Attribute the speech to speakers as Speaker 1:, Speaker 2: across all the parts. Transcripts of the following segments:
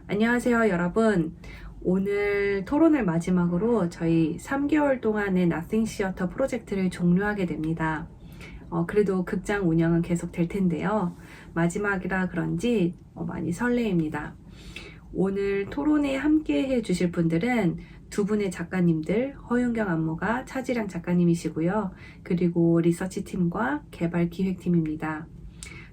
Speaker 1: 안녕하세요, 여러분. 오늘 토론을 마지막으로 저희 3개월 동안의 Nothing 시어터 프로젝트를 종료하게 됩니다. 그래도 극장 운영은 계속 될 텐데요. 마지막이라 그런지 많이 설레입니다. 오늘 토론에 함께 해주실 분들은 두 분의 작가님들, 허윤경 안무가 차지량 작가님이시고요. 그리고 리서치팀과 개발기획팀입니다.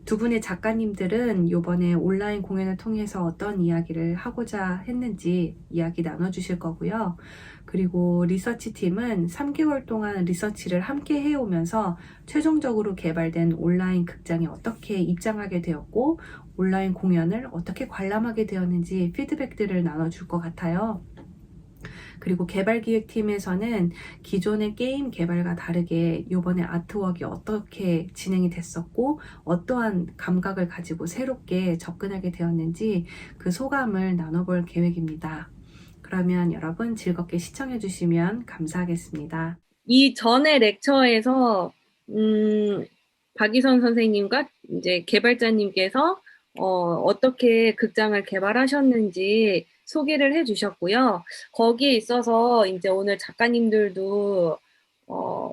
Speaker 1: 두 분의 작가님들은 이번에 온라인 공연을 통해서 어떤 이야기를 하고자 했는지 이야기 나눠주실 거고요. 그리고 리서치팀은 3개월 동안 리서치를 함께 해오면서 최종적으로 개발된 온라인 극장에 어떻게 입장하게 되었고 온라인 공연을 어떻게 관람하게 되었는지 피드백들을 나눠줄 것 같아요. 그리고 개발기획팀에서는 기존의 게임 개발과 다르게 이번에 아트웍이 어떻게 진행이 됐었고 어떠한 감각을 가지고 새롭게 접근하게 되었는지 그 소감을 나눠볼 계획입니다. 그러면 여러분 즐겁게 시청해 주시면 감사하겠습니다. 이 전에 렉처에서 박희선 선생님과 이제 개발자님께서 어떻게 극장을 개발하셨는지 소개를 해주셨고요. 거기에 있어서 이제 오늘 작가님들도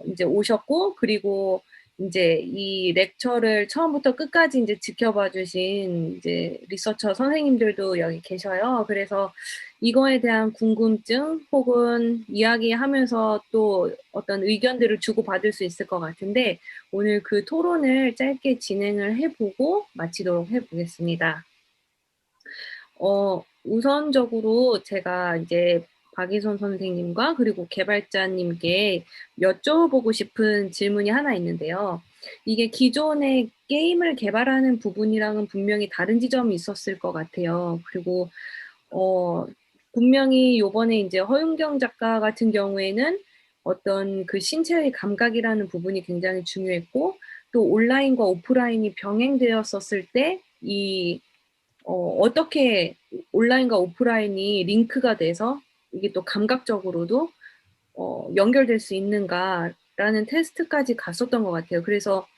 Speaker 1: 이제 오셨고, 그리고 이제 이 렉처를 처음부터 끝까지 이제 지켜봐 주신 이제 리서처 선생님들도 여기 계셔요. 그래서 이거에 대한 궁금증 혹은 이야기하면서 또 어떤 의견들을 주고받을 수 있을 것 같은데 오늘 그 토론을 짧게 진행을 해보고 마치도록 해보겠습니다. 우선적으로 제가 이제 박희선 선생님과 그리고 개발자님께 여쭤보고 싶은 질문이 하나 있는데요. 이게 기존의 게임을 개발하는 부분이랑은 분명히 다른 지점이 있었을 것 같아요. 그리고 분명히 요번에 이제 허윤경 작가 같은 경우에는 어떤 그 신체의 감각이라는 부분이 굉장히 중요했고 또 온라인과 오프라인이 병행되었었을 때 어떻게 온라인과 오프라인이 링크가 돼서 이게 또 감각적으로도 연결될 수 있는가라는 테스트까지 갔었던 것 같아요. 그래서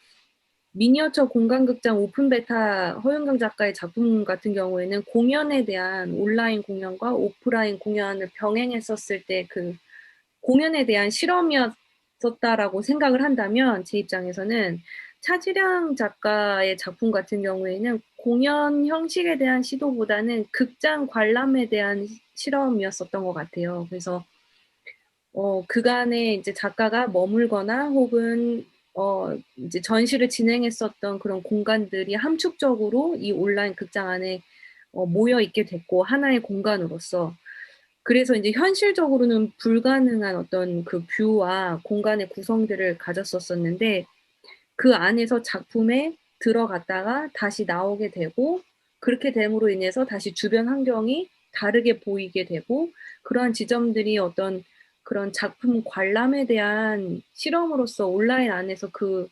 Speaker 1: 미니어처 공간극장 오픈 베타 허윤경 작가의 작품 같은 경우에는 공연에 대한 온라인 공연과 오프라인 공연을 병행했었을 때 그 공연에 대한 실험이었었다라고 생각을 한다면 제 입장에서는 차지량 작가의 작품 같은 경우에는 공연 형식에 대한 시도보다는 극장 관람에 대한 실험이었었던 것 같아요. 그래서 그간에 이제 작가가 머물거나 혹은 이제 전시를 진행했었던 그런 공간들이 함축적으로 이 온라인 극장 안에 모여 있게 됐고 하나의 공간으로서 그래서 이제 현실적으로는 불가능한 어떤 그 뷰와 공간의 구성들을 가졌었었는데 그 안에서 작품에 들어갔다가 다시 나오게 되고 그렇게 됨으로 인해서 다시 주변 환경이 다르게 보이게 되고 그러한 지점들이 어떤 그런 작품 관람에 대한 실험으로서 온라인 안에서 그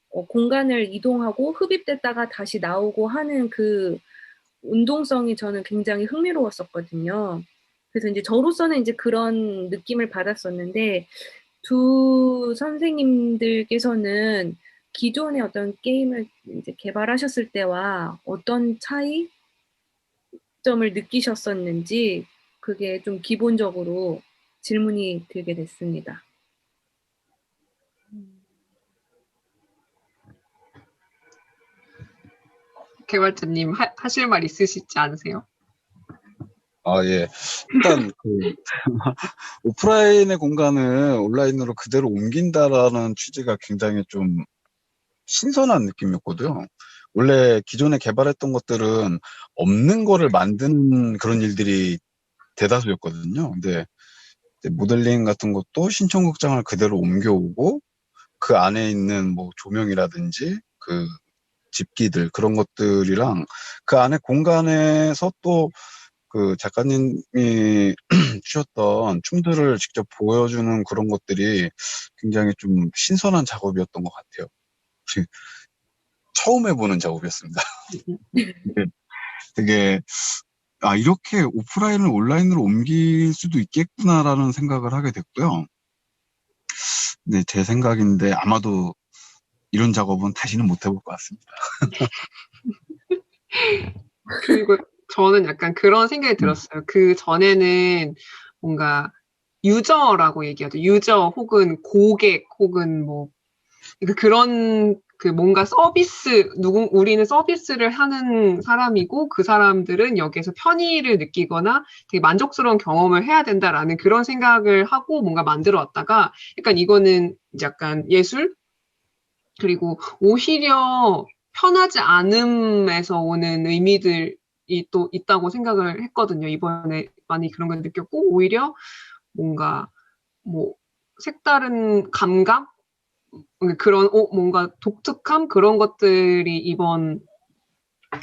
Speaker 1: 공간을 이동하고 흡입됐다가 다시 나오고 하는 그 운동성이 저는 굉장히 흥미로웠었거든요. 그래서 이제 저로서는 이제 그런 느낌을 받았었는데 두 선생님들께서는 기존의 어떤 게임을 이제 개발하셨을 때와 어떤 차이점을 느끼셨었는지 그게 좀 기본적으로 질문이 들게 됐습니다.
Speaker 2: 개발자님 하실 말 있으시지 않으세요?
Speaker 3: 예. 일단 오프라인의 공간을 온라인으로 그대로 옮긴다라는 취지가 굉장히 좀 신선한 느낌이었거든요. 원래 기존에 개발했던 것들은 없는 거를 만드는 그런 일들이 대다수였거든요. 근데 모델링 같은 것도 신청극장을 그대로 옮겨오고 그 안에 있는 뭐 조명이라든지 그 집기들 그런 것들이랑 그 안에 공간에서 또 그 작가님이 주셨던 춤들을 직접 보여주는 그런 것들이 굉장히 좀 신선한 작업이었던 것 같아요. 처음 해보는 작업이었습니다. 되게 이렇게 오프라인을 온라인으로 옮길 수도 있겠구나라는 생각을 하게 됐고요. 네, 제 생각인데 아마도 이런 작업은 다시는 못 해볼 것 같습니다.
Speaker 2: 그리고 저는 약간 그런 생각이 들었어요. 그 전에는 뭔가 유저라고 얘기하죠. 유저 혹은 고객 혹은 뭐 그러니까 그런 그 뭔가 서비스 우리는 서비스를 하는 사람이고 그 사람들은 여기에서 편의를 느끼거나 되게 만족스러운 경험을 해야 된다라는 그런 생각을 하고 뭔가 만들어 왔다가 약간 이거는 약간 예술 그리고 오히려 편하지 않음에서 오는 의미들이 또 있다고 생각을 했거든요. 이번에 많이 그런 걸 느꼈고 오히려 뭔가 뭐 색다른 감각 그런 뭔가 독특함 그런 것들이 이번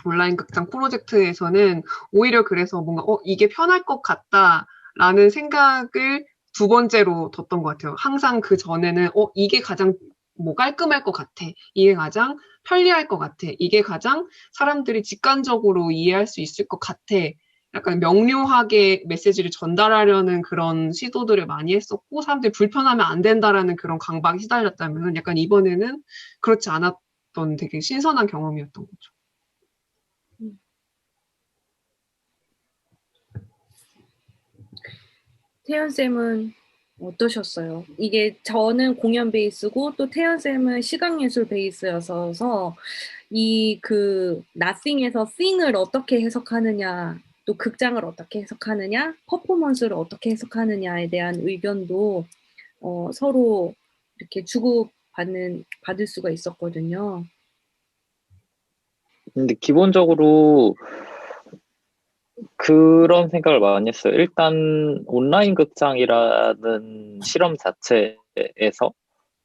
Speaker 2: 온라인 극장 프로젝트에서는 오히려 그래서 뭔가 이게 편할 것 같다라는 생각을 두 번째로 뒀던 것 같아요. 항상 그 전에는 이게 가장 뭐 깔끔할 것 같아. 이게 가장 편리할 것 같아. 이게 가장 사람들이 직관적으로 이해할 수 있을 것 같아. 약간 명료하게 메시지를 전달하려는 그런 시도들을 많이 했었고 사람들이 불편하면 안 된다라는 그런 강박에 시달렸다면 약간 이번에는 그렇지 않았던 되게 신선한 경험이었던 거죠.
Speaker 1: 태연쌤은 어떠셨어요? 이게 저는 공연 베이스고 또 태연쌤은 시각예술 베이스여서 이 그 나싱에서 싱을 어떻게 해석하느냐 또 극장을 어떻게 해석하느냐 퍼포먼스를 어떻게 해석하느냐에 대한 의견도 서로 이렇게 받을 수가 있었거든요.
Speaker 4: 근데 기본적으로 그런 생각을 많이 했어요. 일단 온라인 극장이라는 실험 자체에서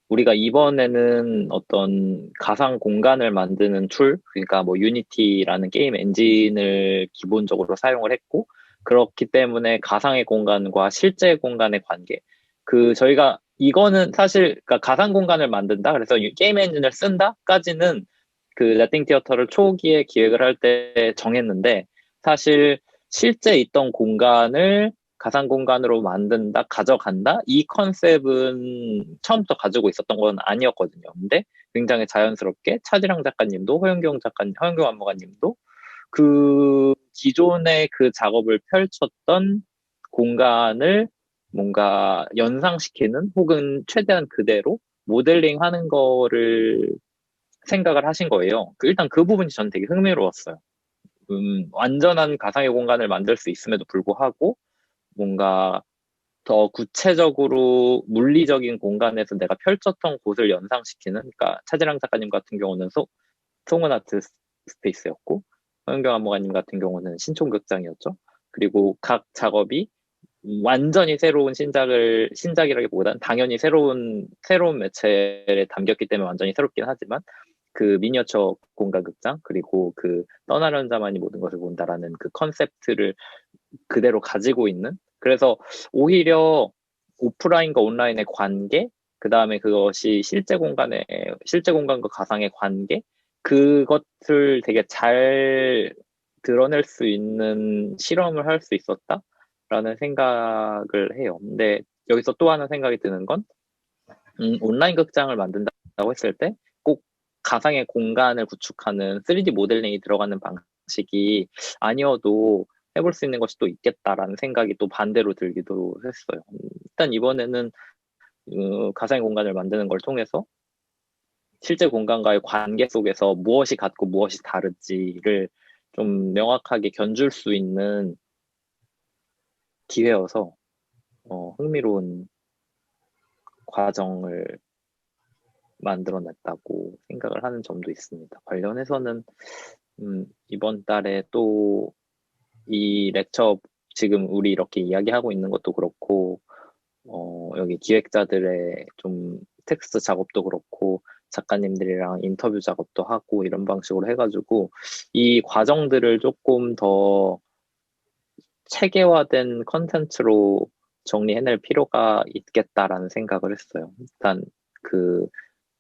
Speaker 4: 우리가 이번에는 어떤 가상 공간을 만드는 툴, 그러니까 뭐 유니티라는 게임 엔진을 기본적으로 사용을 했고, 그렇기 때문에 가상의 공간과 실제 공간의 관계. 저희가 이거는 사실, 그러니까 가상 공간을 만든다, 그래서 게임 엔진을 쓴다까지는 그 레팅 티어터를 초기에 기획을 할 때 정했는데, 사실 실제 있던 공간을 가상 공간으로 만든다, 가져간다? 이 컨셉은 처음부터 가지고 있었던 건 아니었거든요. 근데 굉장히 자연스럽게 차지랑 작가님도, 허영경 안무가님도 그 기존의 그 작업을 펼쳤던 공간을 뭔가 연상시키는 혹은 최대한 그대로 모델링 하는 거를 생각을 하신 거예요. 일단 그 부분이 저는 되게 흥미로웠어요. 완전한 가상의 공간을 만들 수 있음에도 불구하고 뭔가 더 구체적으로 물리적인 공간에서 내가 펼쳤던 곳을 연상시키는, 그러니까 차지랑 작가님 같은 경우는 송은 아트 스페이스였고, 허영경 안무가님 같은 경우는 신촌극장이었죠. 그리고 각 작업이 완전히 새로운 신작이라기보단 당연히 새로운 매체에 담겼기 때문에 완전히 새롭긴 하지만 그 미니어처 공간극장 그리고 그 떠나려는 자만이 모든 것을 본다라는 그 컨셉트를 그대로 가지고 있는, 그래서 오히려 오프라인과 온라인의 관계, 그 다음에 그것이 실제 공간과 가상의 관계, 그것을 되게 잘 드러낼 수 있는 실험을 할 수 있었다라는 생각을 해요. 근데 여기서 또 하나 생각이 드는 건, 온라인 극장을 만든다고 했을 때 꼭 가상의 공간을 구축하는 3D 모델링이 들어가는 방식이 아니어도 해볼 수 있는 것이 또 있겠다라는 생각이 또 반대로 들기도 했어요. 일단 이번에는 가상의 공간을 만드는 걸 통해서 실제 공간과의 관계 속에서 무엇이 같고 무엇이 다른지를 좀 명확하게 견줄 수 있는 기회여서 흥미로운 과정을 만들어냈다고 생각을 하는 점도 있습니다. 관련해서는 이번 달에 또 이 렉처 지금 우리 이렇게 이야기하고 있는 것도 그렇고 여기 기획자들의 좀 텍스트 작업도 그렇고 작가님들이랑 인터뷰 작업도 하고 이런 방식으로 해가지고 이 과정들을 조금 더 체계화된 컨텐츠로 정리해낼 필요가 있겠다라는 생각을 했어요. 일단 그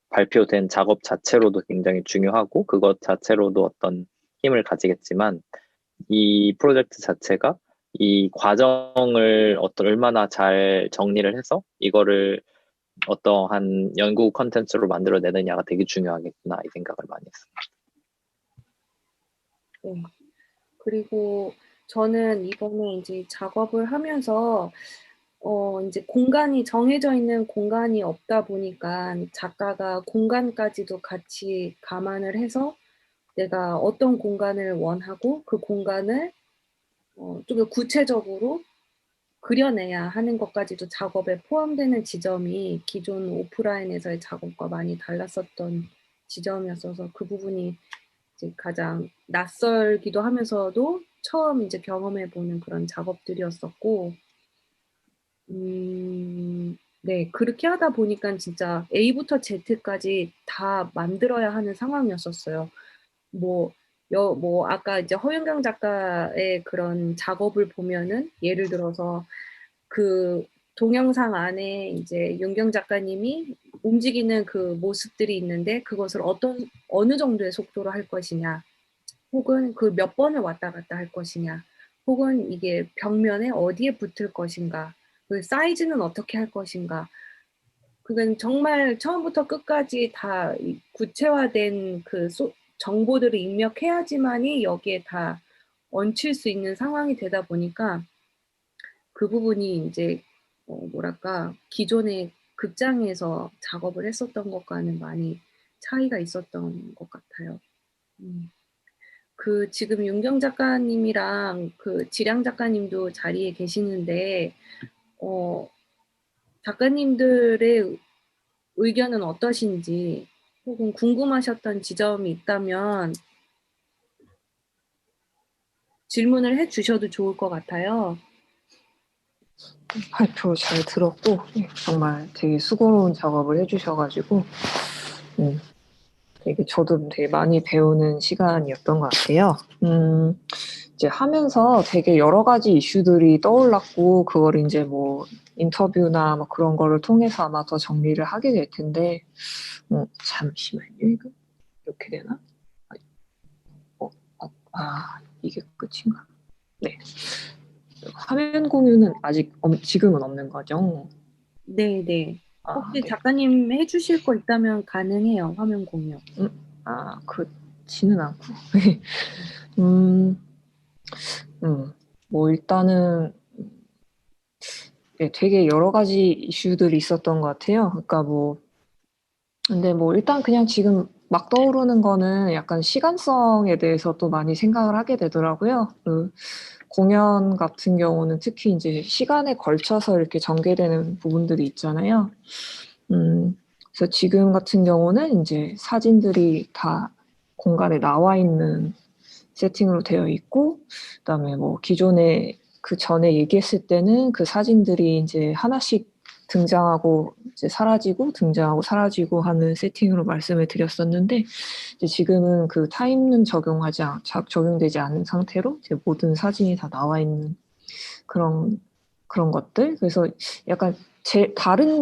Speaker 4: 발표된 작업 자체로도 굉장히 중요하고 그것 자체로도 어떤 힘을 가지겠지만 이 프로젝트 자체가 이 과정을 얼마나 잘 정리를 해서 이거를 어떠한 연구 컨텐츠로 만들어내느냐가 되게 중요하겠구나 이 생각을 많이 했습니다.
Speaker 1: 네. 그리고 저는 이번에 이제 작업을 하면서 이제 공간이 정해져 있는 공간이 없다 보니까 작가가 공간까지도 같이 감안을 해서 내가 어떤 공간을 원하고 그 공간을 좀 더 구체적으로 그려내야 하는 것까지도 작업에 포함되는 지점이 기존 오프라인에서의 작업과 많이 달랐었던 지점이었어서 그 부분이 이제 가장 낯설기도 하면서도 처음 이제 경험해보는 그런 작업들이었었고, 네, 그렇게 하다 보니까 진짜 A부터 Z까지 다 만들어야 하는 상황이었었어요. 뭐, 아까 이제 허윤경 작가의 그런 작업을 보면은 예를 들어서 그 동영상 안에 이제 윤경 작가님이 움직이는 그 모습들이 있는데 그것을 어느 정도의 속도로 할 것이냐, 혹은 그 몇 번을 왔다 갔다 할 것이냐, 혹은 이게 벽면에 어디에 붙을 것인가, 그 사이즈는 어떻게 할 것인가, 그건 정말 처음부터 끝까지 다 구체화된 그 정보들을 입력해야지만이 여기에 다 얹힐 수 있는 상황이 되다 보니까 그 부분이 이제 뭐랄까 기존의 극장에서 작업을 했었던 것과는 많이 차이가 있었던 것 같아요. 그 지금 윤경 작가님이랑 그 지량 작가님도 자리에 계시는데 작가님들의 의견은 어떠신지 혹은 궁금하셨던 지점이 있다면 질문을 해주셔도 좋을 것 같아요.
Speaker 5: 발표 잘 들었고 정말 되게 수고로운 작업을 해주셔가지고 되게 저도 되게 많이 배우는 시간이었던 것 같아요. 이제 하면서 되게 여러 가지 이슈들이 떠올랐고 그걸 이제 뭐 인터뷰나 뭐 그런 거를 통해서 아마 더 정리를 하게 될 텐데 잠시만요. 이거 이렇게 되나? 이게 끝인가? 네. 화면 공유는 아직 지금은 없는 거죠?
Speaker 1: 네. 혹시
Speaker 5: 네.
Speaker 1: 작가님 해주실 거 있다면 가능해요. 화면 공유.
Speaker 5: 그렇지는 않고. 뭐 일단은 되게 여러 가지 이슈들이 있었던 것 같아요. 그러니까 근데 일단 그냥 지금 막 떠오르는 거는 약간 시간성에 대해서 또 많이 생각을 하게 되더라고요. 공연 같은 경우는 특히 이제 시간에 걸쳐서 이렇게 전개되는 부분들이 있잖아요. 그래서 지금 같은 경우는 이제 사진들이 다 공간에 나와 있는 세팅으로 되어 있고, 그다음에 기존에 그 전에 얘기했을 때는 그 사진들이 이제 하나씩 등장하고 이제 사라지고 등장하고 사라지고 하는 세팅으로 말씀을 드렸었는데, 이제 지금은 그 타임은 적용되지 않은 상태로 이제 모든 사진이 다 나와 있는 그런 것들. 그래서 약간 다른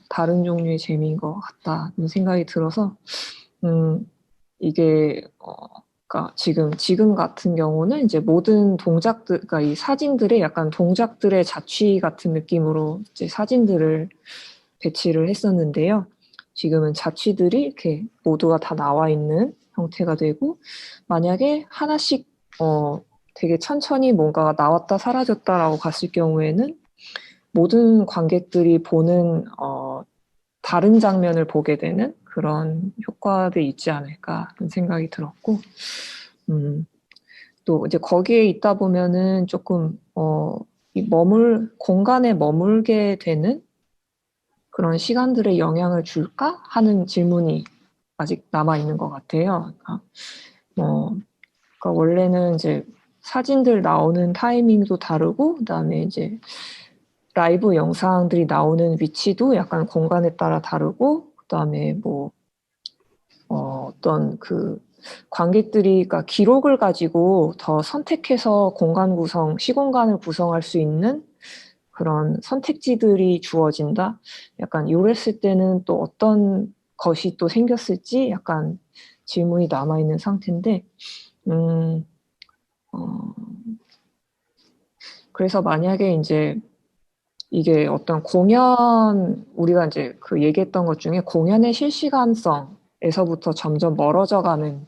Speaker 5: 다른 종류의 재미인 것 같다는 생각이 들어서, 이게, 그러니까 지금 같은 경우는 이제 모든 동작들, 그러니까 이 사진들의 약간 동작들의 자취 같은 느낌으로 이제 사진들을 배치를 했었는데요. 지금은 자취들이 이렇게 모두가 다 나와 있는 형태가 되고, 만약에 하나씩, 되게 천천히 뭔가가 나왔다 사라졌다라고 갔을 경우에는 모든 관객들이 보는, 다른 장면을 보게 되는 그런 효과들이 있지 않을까 하는 생각이 들었고, 또 이제 거기에 있다 보면은 조금 공간에 머물게 되는 그런 시간들에 영향을 줄까 하는 질문이 아직 남아 있는 것 같아요. 그러니까 원래는 이제 사진들 나오는 타이밍도 다르고, 그다음에 이제 라이브 영상들이 나오는 위치도 약간 공간에 따라 다르고, 그다음에 어떤 그 관객들이 그러니까 기록을 가지고 더 선택해서 시공간을 구성할 수 있는 그런 선택지들이 주어진다. 약간 이랬을 때는 또 어떤 것이 또 생겼을지 약간 질문이 남아 있는 상태인데, 그래서 만약에 이제 이게 어떤 우리가 이제 그 얘기했던 것 중에 공연의 실시간성에서부터 점점 멀어져 가는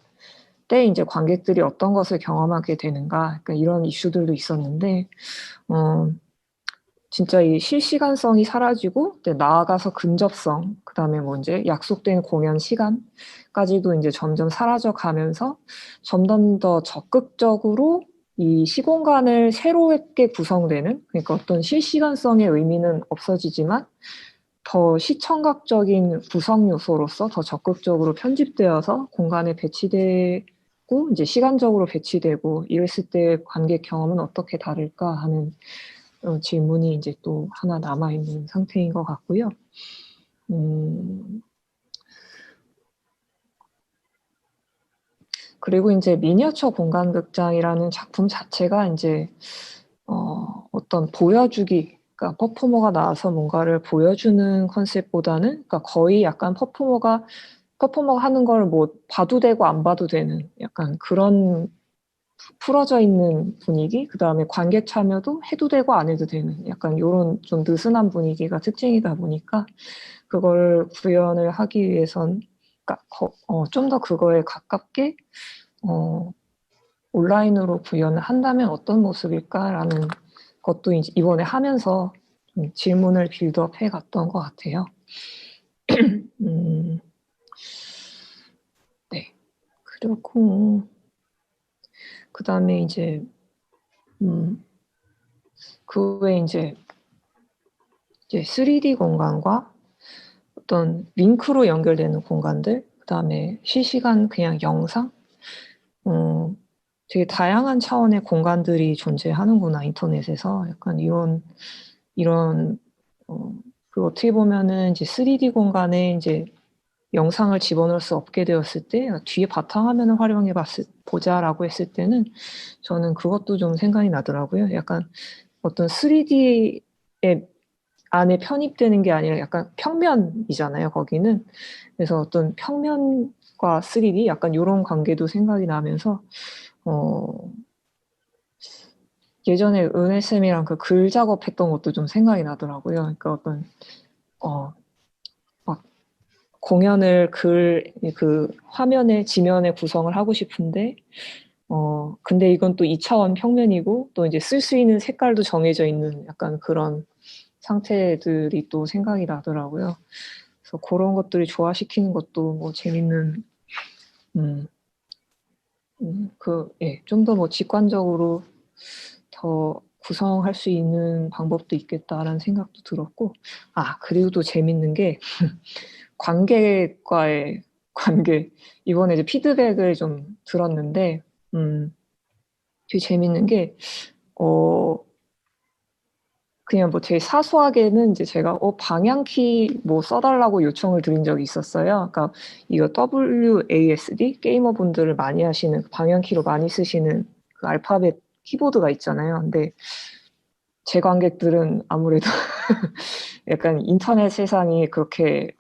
Speaker 5: 때 이제 관객들이 어떤 것을 경험하게 되는가, 그러니까 이런 이슈들도 있었는데, 진짜 이 실시간성이 사라지고, 나아가서 근접성, 그 다음에 뭐 이제 약속된 공연 시간까지도 이제 점점 사라져 가면서 점점 더 적극적으로 이 시공간을 새롭게 구성되는, 그러니까 어떤 실시간성의 의미는 없어지지만 더 시청각적인 구성 요소로서 더 적극적으로 편집되어서 공간에 배치되고 이제 시간적으로 배치되고 이랬을 때 관객 경험은 어떻게 다를까 하는 질문이 이제 또 하나 남아있는 상태인 것 같고요. 그리고 이제 미니어처 공간극장이라는 작품 자체가 이제 어떤 보여주기, 그러니까 퍼포머가 나와서 뭔가를 보여주는 컨셉보다는, 그러니까 거의 약간 퍼포머가 하는 걸 뭐 봐도 되고 안 봐도 되는 약간 그런 풀어져 있는 분위기, 그 다음에 관객 참여도 해도 되고 안 해도 되는 약간 이런 좀 느슨한 분위기가 특징이다 보니까 그걸 구현을 하기 위해선 그러니까 좀 더 그거에 가깝게 온라인으로 구현을 한다면 어떤 모습일까라는 것도 이제 이번에 하면서 좀 질문을 빌드업 해갔던 것 같아요. 네. 그리고 그 다음에 이제 그 외에 이제 3D 공간과 어떤 링크로 연결되는 공간들, 그 다음에 실시간 그냥 영상, 되게 다양한 차원의 공간들이 존재하는구나 인터넷에서 약간 이런 그 어떻게 보면은 이제 3D 공간에 이제 영상을 집어넣을 수 없게 되었을 때 뒤에 바탕화면을 활용해 보자라고 했을 때는 저는 그것도 좀 생각이 나더라고요. 약간 어떤 3D의 안에 편입되는 게 아니라 약간 평면이잖아요, 거기는. 그래서 어떤 평면과 3D 약간 이런 관계도 생각이 나면서 예전에 은혜쌤이랑 그 글 작업했던 것도 좀 생각이 나더라고요. 그러니까 어떤 막 공연을 그 화면에 지면에 구성을 하고 싶은데 근데 이건 또 2차원 평면이고 또 이제 쓸 수 있는 색깔도 정해져 있는 약간 그런 상태들이 또 생각이 나더라고요. 그래서 그런 것들이 조화시키는 것도 뭐 재밌는 좀 더 뭐 직관적으로 더 구성할 수 있는 방법도 있겠다라는 생각도 들었고, 그리고 또 재밌는 게 관객과의 관계, 이번에 이제 피드백을 좀 들었는데 되게 재밌는 게 그냥 뭐 되게 사소하게는 이제 제가 방향키 뭐 써달라고 요청을 드린 적이 있었어요. 그러니까 이거 WASD 게이머분들을 많이 하시는 방향키로 많이 쓰시는 그 알파벳 키보드가 있잖아요. 근데 제 관객들은 아무래도 약간 인터넷 세상이 그렇게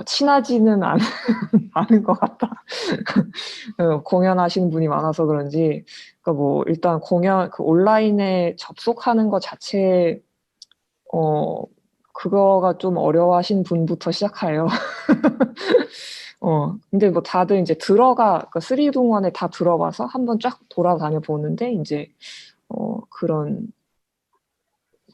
Speaker 5: 친하지는 않은 것 같다. 공연하시는 분이 많아서 그런지, 그러니까 뭐 일단 공연 그 온라인에 접속하는 것 자체 그거가 좀 어려워하신 분부터 시작해요. 근데 뭐 다들 이제 그러니까 3D 동원에 다 들어가서 한번 쫙 돌아다녀 보는데 이제 그런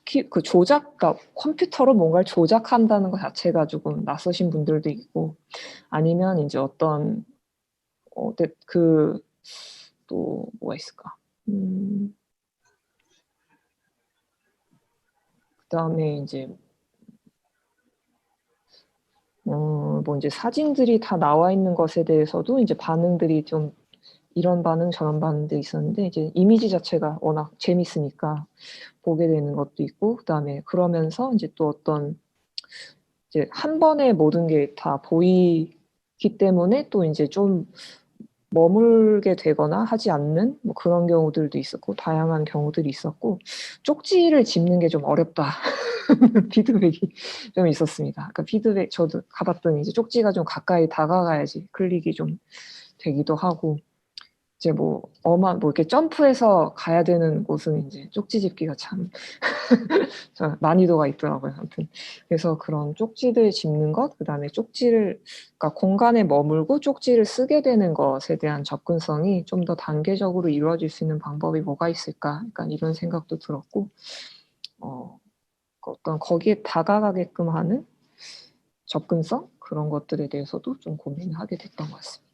Speaker 5: 그 그러니까 컴퓨터로 뭔가를 조작한다는 것 자체가 조금 낯서신 분들도 있고, 아니면 이제 어떤 또 뭐가 있을까? 그다음에 이제 뭐 이제 사진들이 다 나와 있는 것에 대해서도 이제 반응들이 좀 이런 반응 저런 반응도 있었는데 이제 이미지 자체가 워낙 재밌으니까 보게 되는 것도 있고, 그다음에 그러면서 이제 또 어떤 이제 한 번에 모든 게 다 보이기 때문에 또 이제 좀 머물게 되거나 하지 않는 뭐 그런 경우들도 있었고, 다양한 경우들이 있었고, 쪽지를 집는 게 좀 어렵다. 피드백이 좀 있었습니다. 그러니까 피드백 저도 가봤더니 이제 쪽지가 좀 가까이 다가가야지 클릭이 좀 되기도 하고, 이제 뭐 이렇게 점프해서 가야 되는 곳은 이제 쪽지 짚기가 참 난이도가 있더라고요. 아무튼 그래서 그런 쪽지들 짚는 것, 그다음에 그러니까 공간에 머물고 쪽지를 쓰게 되는 것에 대한 접근성이 좀 더 단계적으로 이루어질 수 있는 방법이 뭐가 있을까? 약간 이런 생각도 들었고, 어떤 거기에 다가가게끔 하는 접근성 그런 것들에 대해서도 좀 고민을 하게 됐던 것 같습니다.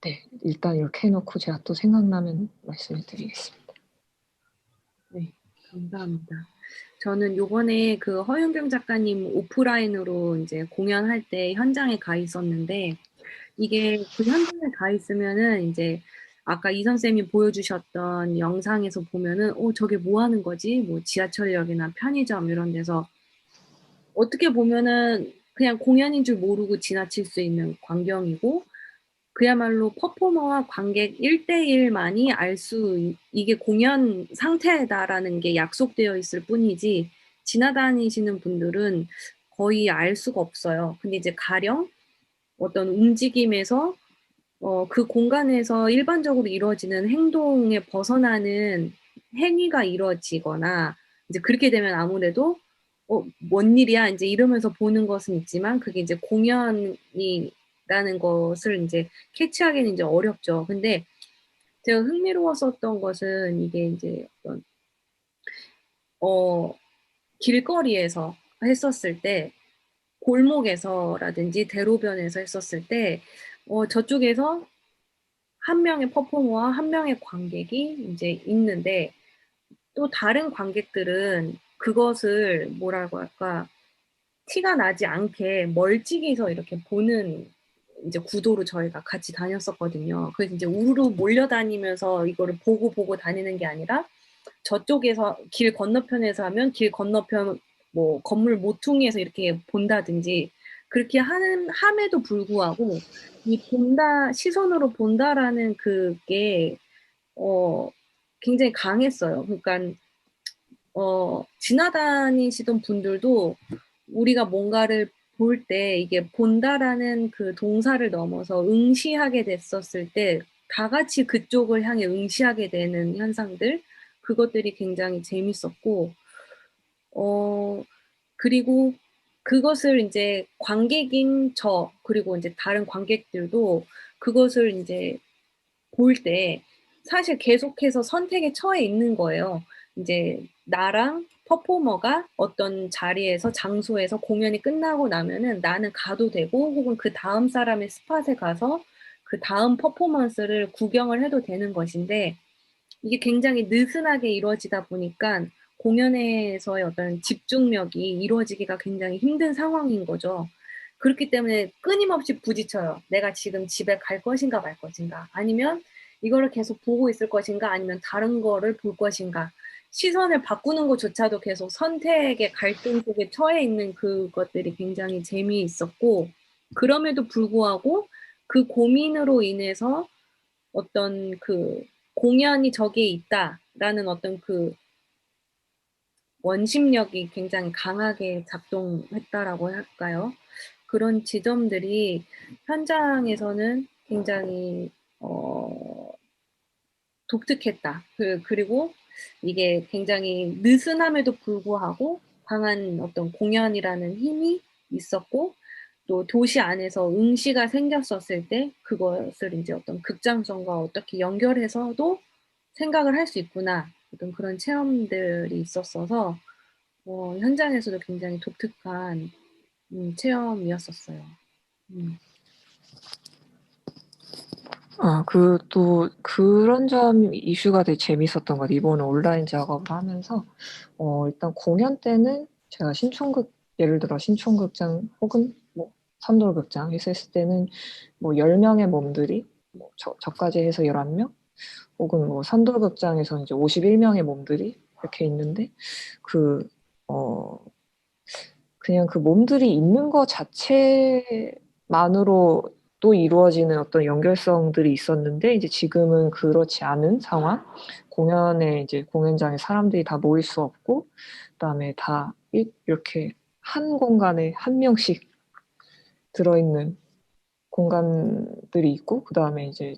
Speaker 5: 네, 일단 이렇게 해놓고 제가 또 생각나면 말씀을 드리겠습니다.
Speaker 1: 네, 감사합니다. 저는 요번에 그 허윤경 작가님 오프라인으로 이제 공연할 때 현장에 가 있었는데, 이게 그 현장에 가 있으면은 이제 아까 이 선생님이 보여주셨던 영상에서 보면은 저게 뭐 하는 거지? 뭐 지하철역이나 편의점 이런 데서 어떻게 보면은 그냥 공연인 줄 모르고 지나칠 수 있는 광경이고, 그야말로 퍼포머와 관객 1대1만이 이게 공연 상태다라는 게 약속되어 있을 뿐이지, 지나다니시는 분들은 거의 알 수가 없어요. 근데 이제 가령 어떤 움직임에서 그 공간에서 일반적으로 이루어지는 행동에 벗어나는 행위가 이루어지거나, 이제 그렇게 되면 아무래도 뭔 일이야? 이제 이러면서 보는 것은 있지만, 그게 이제 공연이라는 것을 이제 캐치하기는 이제 어렵죠. 근데 제가 흥미로웠었던 것은 이게 이제 어떤, 길거리에서 했었을 때, 골목에서라든지 대로변에서 했었을 때, 저쪽에서 한 명의 퍼포머와 한 명의 관객이 이제 있는데, 또 다른 관객들은 그것을 뭐라고 할까, 티가 나지 않게 멀찍이서 이렇게 보는 이제 구도로 저희가 같이 다녔었거든요. 그래서 이제 우르르 몰려다니면서 이거를 보고 다니는 게 아니라, 저쪽에서 길 건너편에서 하면 길 건너편 뭐 건물 모퉁이에서 이렇게 본다든지, 그렇게 함에도 불구하고 이 시선으로 본다라는 그게 굉장히 강했어요. 그러니까 지나다니시던 분들도 우리가 뭔가를 볼 때 이게 본다라는 그 동사를 넘어서 응시하게 됐었을 때 다 같이 그쪽을 향해 응시하게 되는 현상들, 그것들이 굉장히 재밌었고, 그리고 그것을 이제 관객인 그리고 이제 다른 관객들도 그것을 이제 볼 때 사실 계속해서 선택에 처해 있는 거예요. 이제 나랑 퍼포머가 어떤 자리에서, 장소에서 공연이 끝나고 나면은 나는 가도 되고, 혹은 그 다음 사람의 스팟에 가서 그 다음 퍼포먼스를 구경을 해도 되는 것인데, 이게 굉장히 느슨하게 이루어지다 보니까 공연에서의 어떤 집중력이 이루어지기가 굉장히 힘든 상황인 거죠. 그렇기 때문에 끊임없이 부딪혀요. 내가 지금 집에 갈 것인가 말 것인가, 아니면 이거를 계속 보고 있을 것인가, 아니면 다른 거를 볼 것인가. 시선을 바꾸는 것조차도 계속 선택의 갈등 속에 처해 있는 그것들이 굉장히 재미있었고, 그럼에도 불구하고 그 고민으로 인해서 어떤 그 공연이 저기에 있다라는 어떤 그 원심력이 굉장히 강하게 작동했다라고 할까요? 그런 지점들이 현장에서는 굉장히 독특했다. 그리고 이게 굉장히 느슨함에도 불구하고 강한 어떤 공연이라는 힘이 있었고, 또 도시 안에서 응시가 생겼었을 때 그것을 이제 어떤 극장성과 어떻게 연결해서도 생각을 할 수 있구나, 어떤 그런 체험들이 있었어서 현장에서도 굉장히 독특한 체험이었었어요.
Speaker 5: 또 그런 점 이슈가 되게 재밌었던 것 같아요. 이번에 온라인 작업을 하면서 일단 공연 때는 제가 예를 들어 신촌극장 혹은 뭐 선돌극장 했을 때는 뭐 10명의 몸들이, 뭐 저까지 해서 11명, 혹은 뭐 선돌극장에서 이제 51명의 몸들이 이렇게 있는데, 그냥 그 몸들이 있는 것 자체만으로 또 이루어지는 어떤 연결성들이 있었는데, 이제 지금은 그렇지 않은 상황, 공연에 이제 공연장에 사람들이 다 모일 수 없고, 그다음에 다 이렇게 한 공간에 한 명씩 들어있는 공간들이 있고, 그 다음에 이제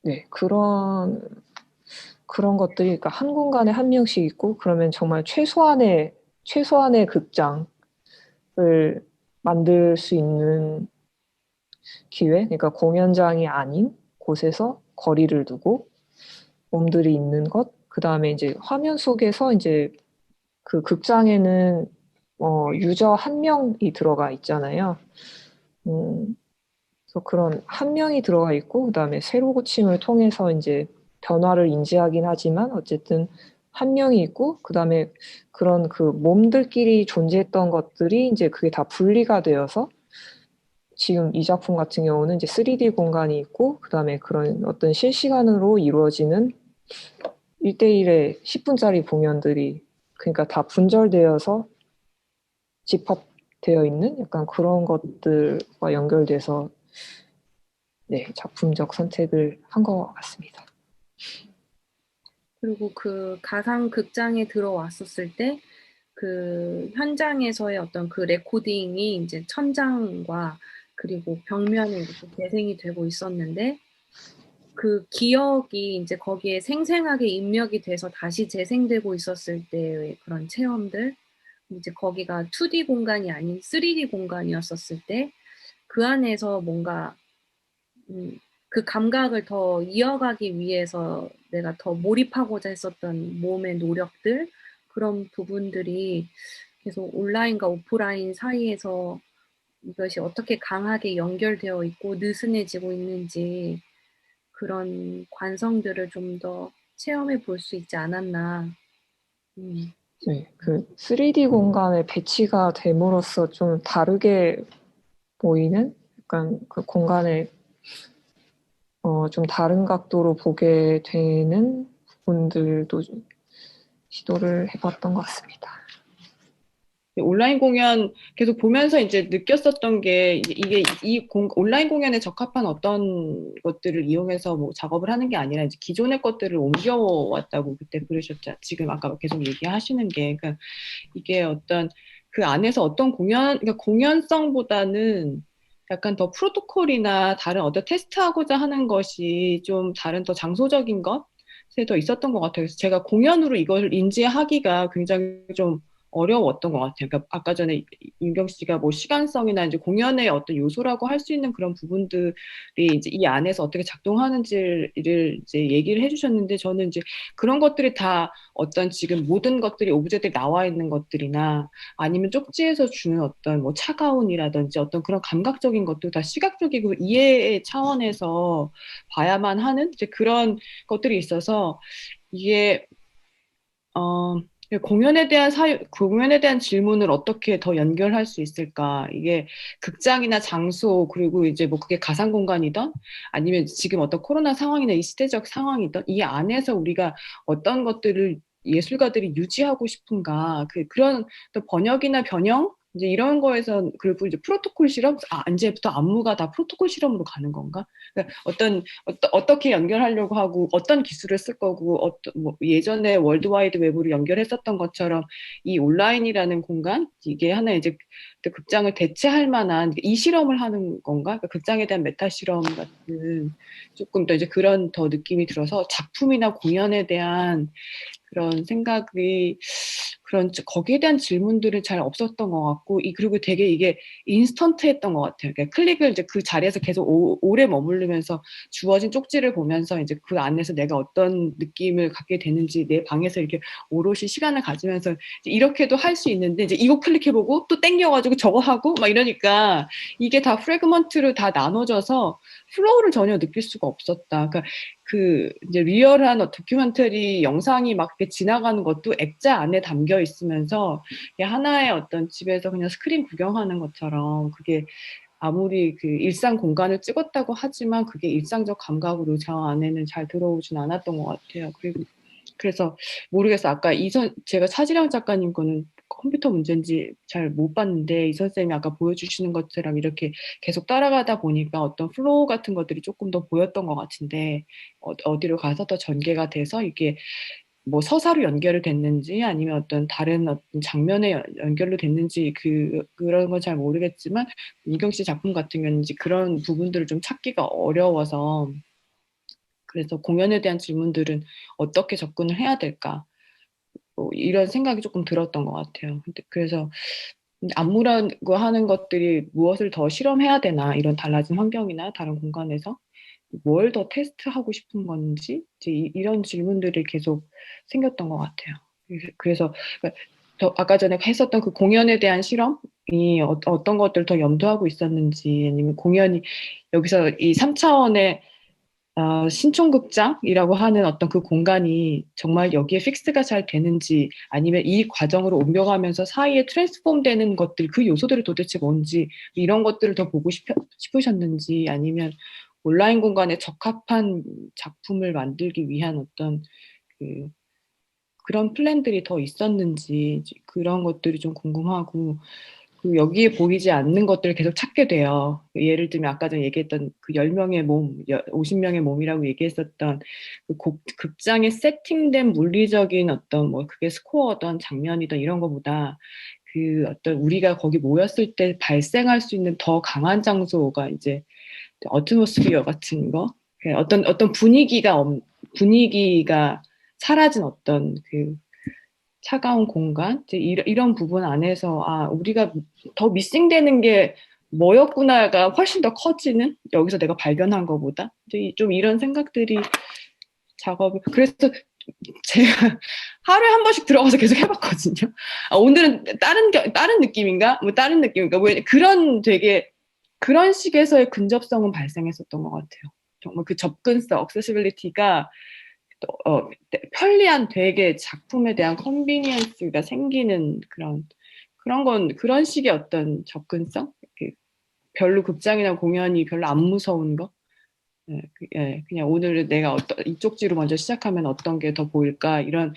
Speaker 5: 네, 그런 것들이, 그러니까 한 공간에 한 명씩 있고, 그러면 정말 최소한의 극장을 만들 수 있는 기회, 그러니까 공연장이 아닌 곳에서 거리를 두고 몸들이 있는 것, 그 다음에 이제 화면 속에서 이제 그 극장에는 유저 한 명이 들어가 있잖아요. 그래서 그런 한 명이 들어가 있고, 그 다음에 세로 고침을 통해서 이제 변화를 인지하긴 하지만 어쨌든 한 명이 있고, 그 다음에 그런 그 몸들끼리 존재했던 것들이 이제 그게 다 분리가 되어서 지금 이 작품 같은 경우는 이제 3D 공간이 있고, 그 다음에 그런 어떤 실시간으로 이루어지는 1대1의 10분짜리 공연들이, 그러니까 다 분절되어서 집합되어 있는 약간 그런 것들과 연결돼서 네, 작품적 선택을 한 것 같습니다.
Speaker 1: 그리고 그 가상 극장에 들어왔었을 때 그 현장에서의 어떤 그 레코딩이 이제 천장과 그리고 벽면에 이렇게 재생이 되고 있었는데 그 기억이 이제 거기에 생생하게 입력이 돼서 다시 재생되고 있었을 때의 그런 체험들, 이제 거기가 2D 공간이 아닌 3D 공간이었었을 때 그 안에서 뭔가 그 감각을 더 이어가기 위해서 내가 더 몰입하고자 했었던 몸의 노력들, 그런 부분들이 계속 온라인과 오프라인 사이에서 이것이 어떻게 강하게 연결되어 있고 느슨해지고 있는지 그런 관성들을 좀 더 체험해 볼 수 있지 않았나.
Speaker 5: 네, 그 3D 공간에 배치가 됨으로써 좀 다르게 보이는 약간 그 공간에 좀 다른 각도로 보게 되는 부분들도 좀 시도를 해봤던 것 같습니다.
Speaker 6: 온라인 공연 계속 보면서 이제 느꼈었던 게 이게 온라인 공연에 적합한 어떤 것들을 이용해서 뭐 작업을 하는 게 아니라 이제 기존의 것들을 옮겨왔다고 그때 그러셨죠. 지금 아까 계속 얘기하시는 게 그러니까 이게 어떤 그 안에서 어떤 그러니까 공연성보다는 약간 더 프로토콜이나 다른 어떤 테스트하고자 하는 것이 좀 다른 더 장소적인 것에 더 있었던 것 같아요. 그래서 제가 공연으로 이걸 인지하기가 굉장히 좀 어려웠던 것 같아요. 그러니까 아까 전에 윤경 씨가 뭐 시간성이나 이제 공연의 어떤 요소라고 할 수 있는 그런 부분들이 이제 이 안에서 어떻게 작동하는지를 이제 얘기를 해주셨는데 저는 이제 그런 것들이 다 어떤 지금 모든 것들이 오브제들이 나와 있는 것들이나 아니면 쪽지에서 주는 어떤 뭐 차가움이라든지 어떤 그런 감각적인 것도 다 시각적이고 이해의 차원에서 봐야만 하는 이제 그런 것들이 있어서 이게 공연에 대한 질문을 어떻게 더 연결할 수 있을까? 이게 극장이나 장소, 그리고 이제 뭐 그게 가상 공간이든 아니면 지금 어떤 코로나 상황이나 이 시대적 상황이든 이 안에서 우리가 어떤 것들을 예술가들이 유지하고 싶은가? 그런 또 번역이나 변형? 이제 이런 거에서 그리고 이제 프로토콜 실험? 이제부터 안무가 다 프로토콜 실험으로 가는 건가? 그러니까 어떻게 연결하려고 하고 어떤 기술을 쓸 거고 뭐 예전에 월드와이드 웹으로 연결했었던 것처럼 이 온라인이라는 공간 이게 하나 이제 극장을 대체할 만한 이 실험을 하는 건가? 그러니까 극장에 대한 메타 실험 같은 조금 더 이제 그런 더 느낌이 들어서 작품이나 공연에 대한 그런 생각이 거기에 대한 질문들은 잘 없었던 것 같고 그리고 되게 이게 인스턴트했던 것 같아요. 그러니까 클릭을 이제 그 자리에서 계속 오래 머무르면서 주어진 쪽지를 보면서 이제 그 안에서 내가 어떤 느낌을 갖게 되는지 내 방에서 이렇게 오롯이 시간을 가지면서 이렇게도 할 수 있는데 이제 이거 클릭해보고 또 땡겨가지고 저거 하고 막 이러니까 이게 다 프래그먼트로 다 나눠져서 플로우를 전혀 느낄 수가 없었다. 그러니까 이제 리얼한 다큐멘터리 영상이 막 이렇게 지나가는 것도 액자 안에 담겨 있으면서 하나의 어떤 집에서 그냥 스크린 구경하는 것처럼 그게 아무리 그 일상 공간을 찍었다고 하지만 그게 일상적 감각으로 저 안에는 잘 들어오진 않았던 것 같아요. 그래서 모르겠어요. 아까 제가 차지량 작가님 거는 컴퓨터 문제인지 잘 못 봤는데 이 선생님이 아까 보여주시는 것처럼 이렇게 계속 따라가다 보니까 어떤 플로우 같은 것들이 조금 더 보였던 것 같은데 어디로 가서 더 전개가 돼서 이게 뭐 서사로 연결이 됐는지 아니면 어떤 다른 어떤 장면에 연결로 됐는지 그런 건 잘 모르겠지만 이경 씨 작품 같은 경우는 이제 그런 부분들을 좀 찾기가 어려워서 그래서 공연에 대한 질문들은 어떻게 접근을 해야 될까 뭐 이런 생각이 조금 들었던 것 같아요. 그래서 안무라고 하는 것들이 무엇을 더 실험해야 되나 이런 달라진 환경이나 다른 공간에서 뭘 더 테스트하고 싶은 건지 이제 이런 질문들이 계속 생겼던 것 같아요. 그래서 아까 전에 했었던 그 공연에 대한 실험이 어떤 것들을 더 염두하고 있었는지 아니면 공연이 여기서 이 3차원의 신촌극장이라고 하는 어떤 그 공간이 정말 여기에 픽스가 잘 되는지 아니면 이 과정으로 옮겨가면서 사이에 트랜스폼 되는 것들 그 요소들이 도대체 뭔지 이런 것들을 더 보고 싶으셨는지 아니면 온라인 공간에 적합한 작품을 만들기 위한 어떤 그런 플랜들이 더 있었는지 그런 것들이 좀 궁금하고 그 여기에 보이지 않는 것들을 계속 찾게 돼요. 예를 들면 아까 전에 얘기했던 그 10명의 몸, 50명의 몸이라고 얘기했었던 그 극장에 세팅된 물리적인 어떤 뭐 그게 스코어든 장면이든 이런 거보다 그 어떤 우리가 거기 모였을 때 발생할 수 있는 더 강한 장소가 이제 어트모스피어 같은 거, 어떤 분위기가 사라진 어떤 그 차가운 공간, 이제 이런 부분 안에서 우리가 더 미싱되는 게 뭐였구나가 훨씬 더 커지는 여기서 내가 발견한 것보다 이제 좀 이런 생각들이 작업을 그래서 제가 하루에 한 번씩 들어가서 계속 해봤거든요. 오늘은 다른 느낌인가? 뭐 다른 느낌인가? 뭐 그런 식에서의 근접성은 발생했었던 것 같아요. 정말 그 접근성, accessibility가 편리한 되게 작품에 대한 컨비니언스가 생기는 그런 식의 어떤 접근성? 별로 극장이나 공연이 별로 안 무서운 거? 그냥 오늘은 내가 이쪽 지로 먼저 시작하면 어떤 게 더 보일까? 그냥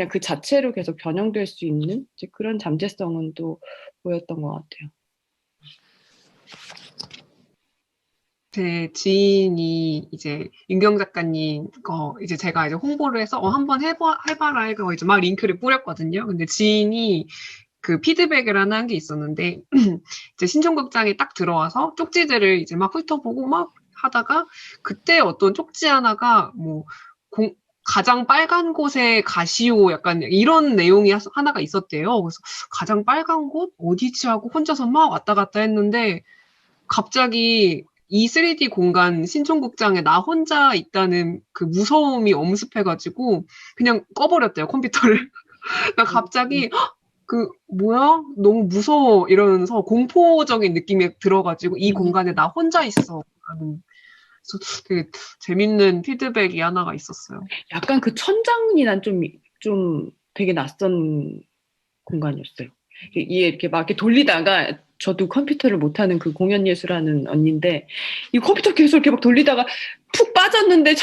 Speaker 6: 그 자체로 계속 변형될 수 있는 그런 잠재성은 또 보였던 것 같아요.
Speaker 2: 제 지인이 이제 윤경 작가님 이제 제가 이제 홍보를 해서 한번 해봐라 해서 이제 막 링크를 뿌렸거든요. 근데 지인이 그 피드백을 하나 한 게 있었는데 이제 신촌극장에 딱 들어와서 쪽지들을 이제 막 훑어보고 막 하다가 그때 어떤 쪽지 하나가 뭐 가장 빨간 곳에 가시오 약간 이런 내용이 하나가 있었대요. 그래서 가장 빨간 곳 어디지 하고 혼자서 막 왔다 갔다 했는데 갑자기 이 3D 공간 신촌극장에 나 혼자 있다는 그 무서움이 엄습해가지고 그냥 꺼버렸대요, 컴퓨터를. 그러니까 갑자기 뭐야? 너무 무서워 이러면서 공포적인 느낌이 들어가지고 이 공간에 나 혼자 있어. 그래서 되게 재밌는 피드백이 하나가 있었어요.
Speaker 6: 약간 그 천장이 난 좀 되게 낯선 공간이었어요. 이렇게 막 이렇게 돌리다가 저도 컴퓨터를 못하는 그 공연예술하는 언니인데 이 컴퓨터 계속 이렇게 막 돌리다가 푹 빠졌는데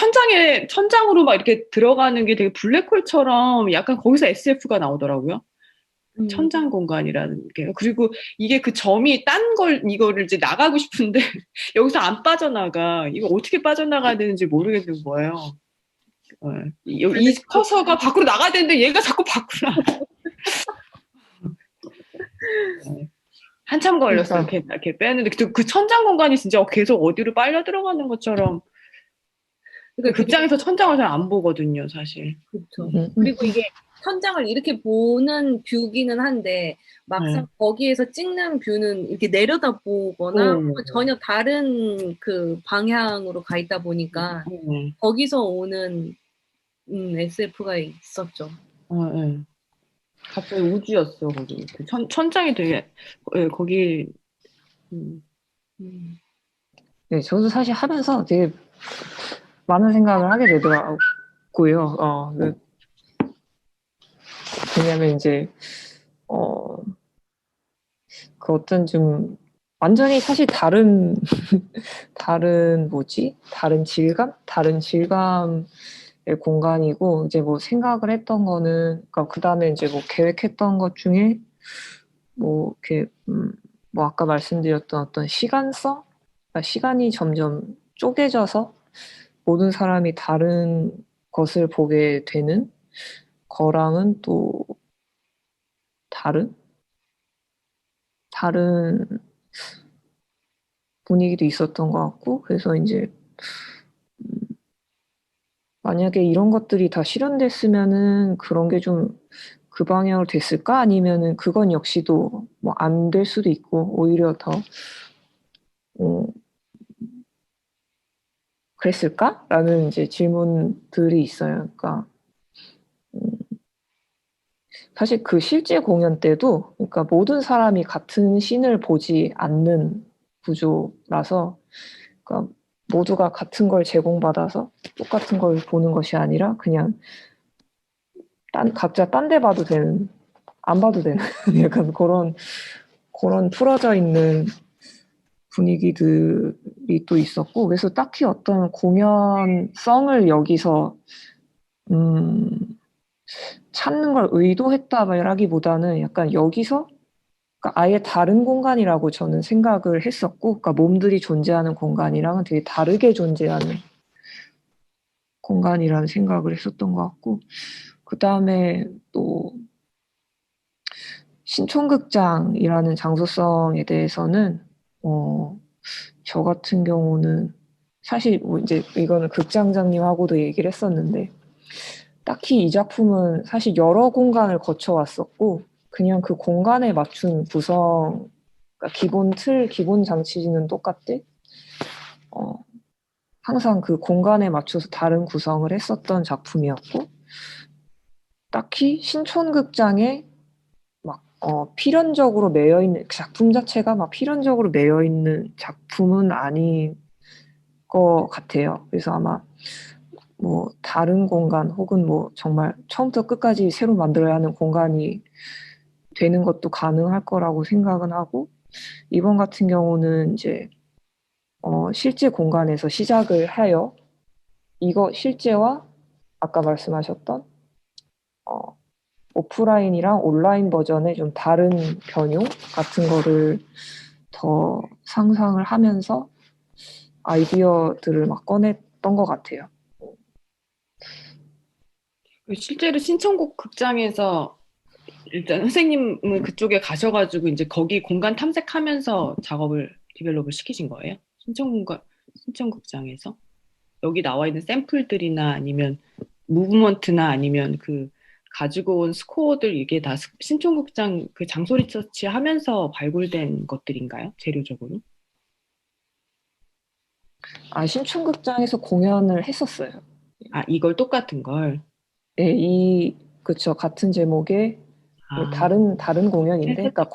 Speaker 6: 천장으로 막 이렇게 들어가는 게 되게 블랙홀처럼 약간 거기서 SF가 나오더라고요. 천장 공간이라는 게. 그리고 이게 그 점이 이거를 이제 나가고 싶은데 여기서 안 빠져나가. 이거 어떻게 빠져나가야 되는지 모르겠는 거예요. 이 커서가 밖으로 나가야 되는데 얘가 자꾸 밖으로 나가. 한참 걸렸어요. 이렇게 빼는데 그 천장 공간이 진짜 계속 어디로 빨려 들어가는 것처럼. 그러니까 극장에서 천장을 잘 안 보거든요, 사실.
Speaker 7: 그렇죠. 그리고 이게 천장을 이렇게 보는 뷰기는 한데 막상 거기에서 찍는 뷰는 이렇게 내려다 보거나 전혀 다른 그 방향으로 가 있다 보니까 거기서 오는 SF가 있었죠.
Speaker 6: 네. 갑자기 우주였어 거기. 천장이 되게 거기.
Speaker 5: 네, 저도 사실 하면서 되게 많은 생각을 하게 되더라고요. 왜냐면 이제 그 어떤 좀 완전히 사실 다른 다른 질감의 공간이고 이제 뭐 생각을 했던 거는 그러니까 그 다음에 이제 뭐 계획했던 것 중에 뭐 이렇게 뭐 아까 말씀드렸던 어떤 시간성, 그러니까 시간이 점점 쪼개져서 모든 사람이 다른 것을 보게 되는 거랑은 또 다른 분위기도 있었던 것 같고, 그래서 이제 만약에 이런 것들이 다 실현됐으면은 그런 게 좀 그 방향으로 됐을까? 아니면은 그건 역시도 뭐 안 될 수도 있고, 오히려 더, 어, 그랬을까? 라는 이제 질문들이 있어요. 그러니까, 음, 사실 그 실제 공연 때도, 그러니까 모든 사람이 같은 씬을 보지 않는 구조라서, 그러니까 모두가 같은 걸 제공받아서 똑같은 걸 보는 것이 아니라 그냥 각자 딴 데 봐도 되는, 안 봐도 되는 약간 그런 풀어져 있는 분위기들이 또 있었고, 그래서 딱히 어떤 공연성을 여기서 찾는 걸 의도했다라기보다는 약간 여기서 그러니까 아예 다른 공간이라고 저는 생각을 했었고, 그러니까 몸들이 존재하는 공간이랑은 되게 다르게 존재하는 공간이라는 생각을 했었던 것 같고, 그 다음에 또 신촌극장이라는 장소성에 대해서는 저 같은 경우는 사실 뭐 이제 이거는 극장장님하고도 얘기를 했었는데, 딱히 이 작품은 사실 여러 공간을 거쳐왔었고 그냥 그 공간에 맞춘 구성, 그러니까 기본 장치는 똑같대. 항상 그 공간에 맞춰서 다른 구성을 했었던 작품이었고, 딱히 신촌극장에 막 필연적으로 매여 있는 작품 자체가 막 필연적으로 매여 있는 작품은 아닌 것 같아요. 그래서 아마 뭐 다른 공간 혹은 뭐 정말 처음부터 끝까지 새로 만들어야 하는 공간이 되는 것도 가능할 거라고 생각은 하고, 이번 같은 경우는 이제 실제 공간에서 시작을 하여 이거 실제와 아까 말씀하셨던 오프라인이랑 온라인 버전의 좀 다른 변형 같은 거를 더 상상을 하면서 아이디어들을 막 꺼냈던 것 같아요.
Speaker 6: 실제로 신청곡 극장에서 일단 선생님은 그쪽에 가셔가지고 이제 거기 공간 탐색하면서 작업을 디벨롭을 시키신 거예요? 신청극장에서 여기 나와 있는 샘플들이나 아니면 무브먼트나 아니면 그 가지고 온 스코어들 이게 다 신청극장 그 장소 리서치 하면서 발굴된 것들인가요? 재료적으로?
Speaker 5: 신춘극장에서 공연을 했었어요.
Speaker 6: 아, 이걸 똑같은 걸.
Speaker 5: 네, 그쵸. 같은 제목의
Speaker 6: 아,
Speaker 5: 다른 공연인데, 그러니까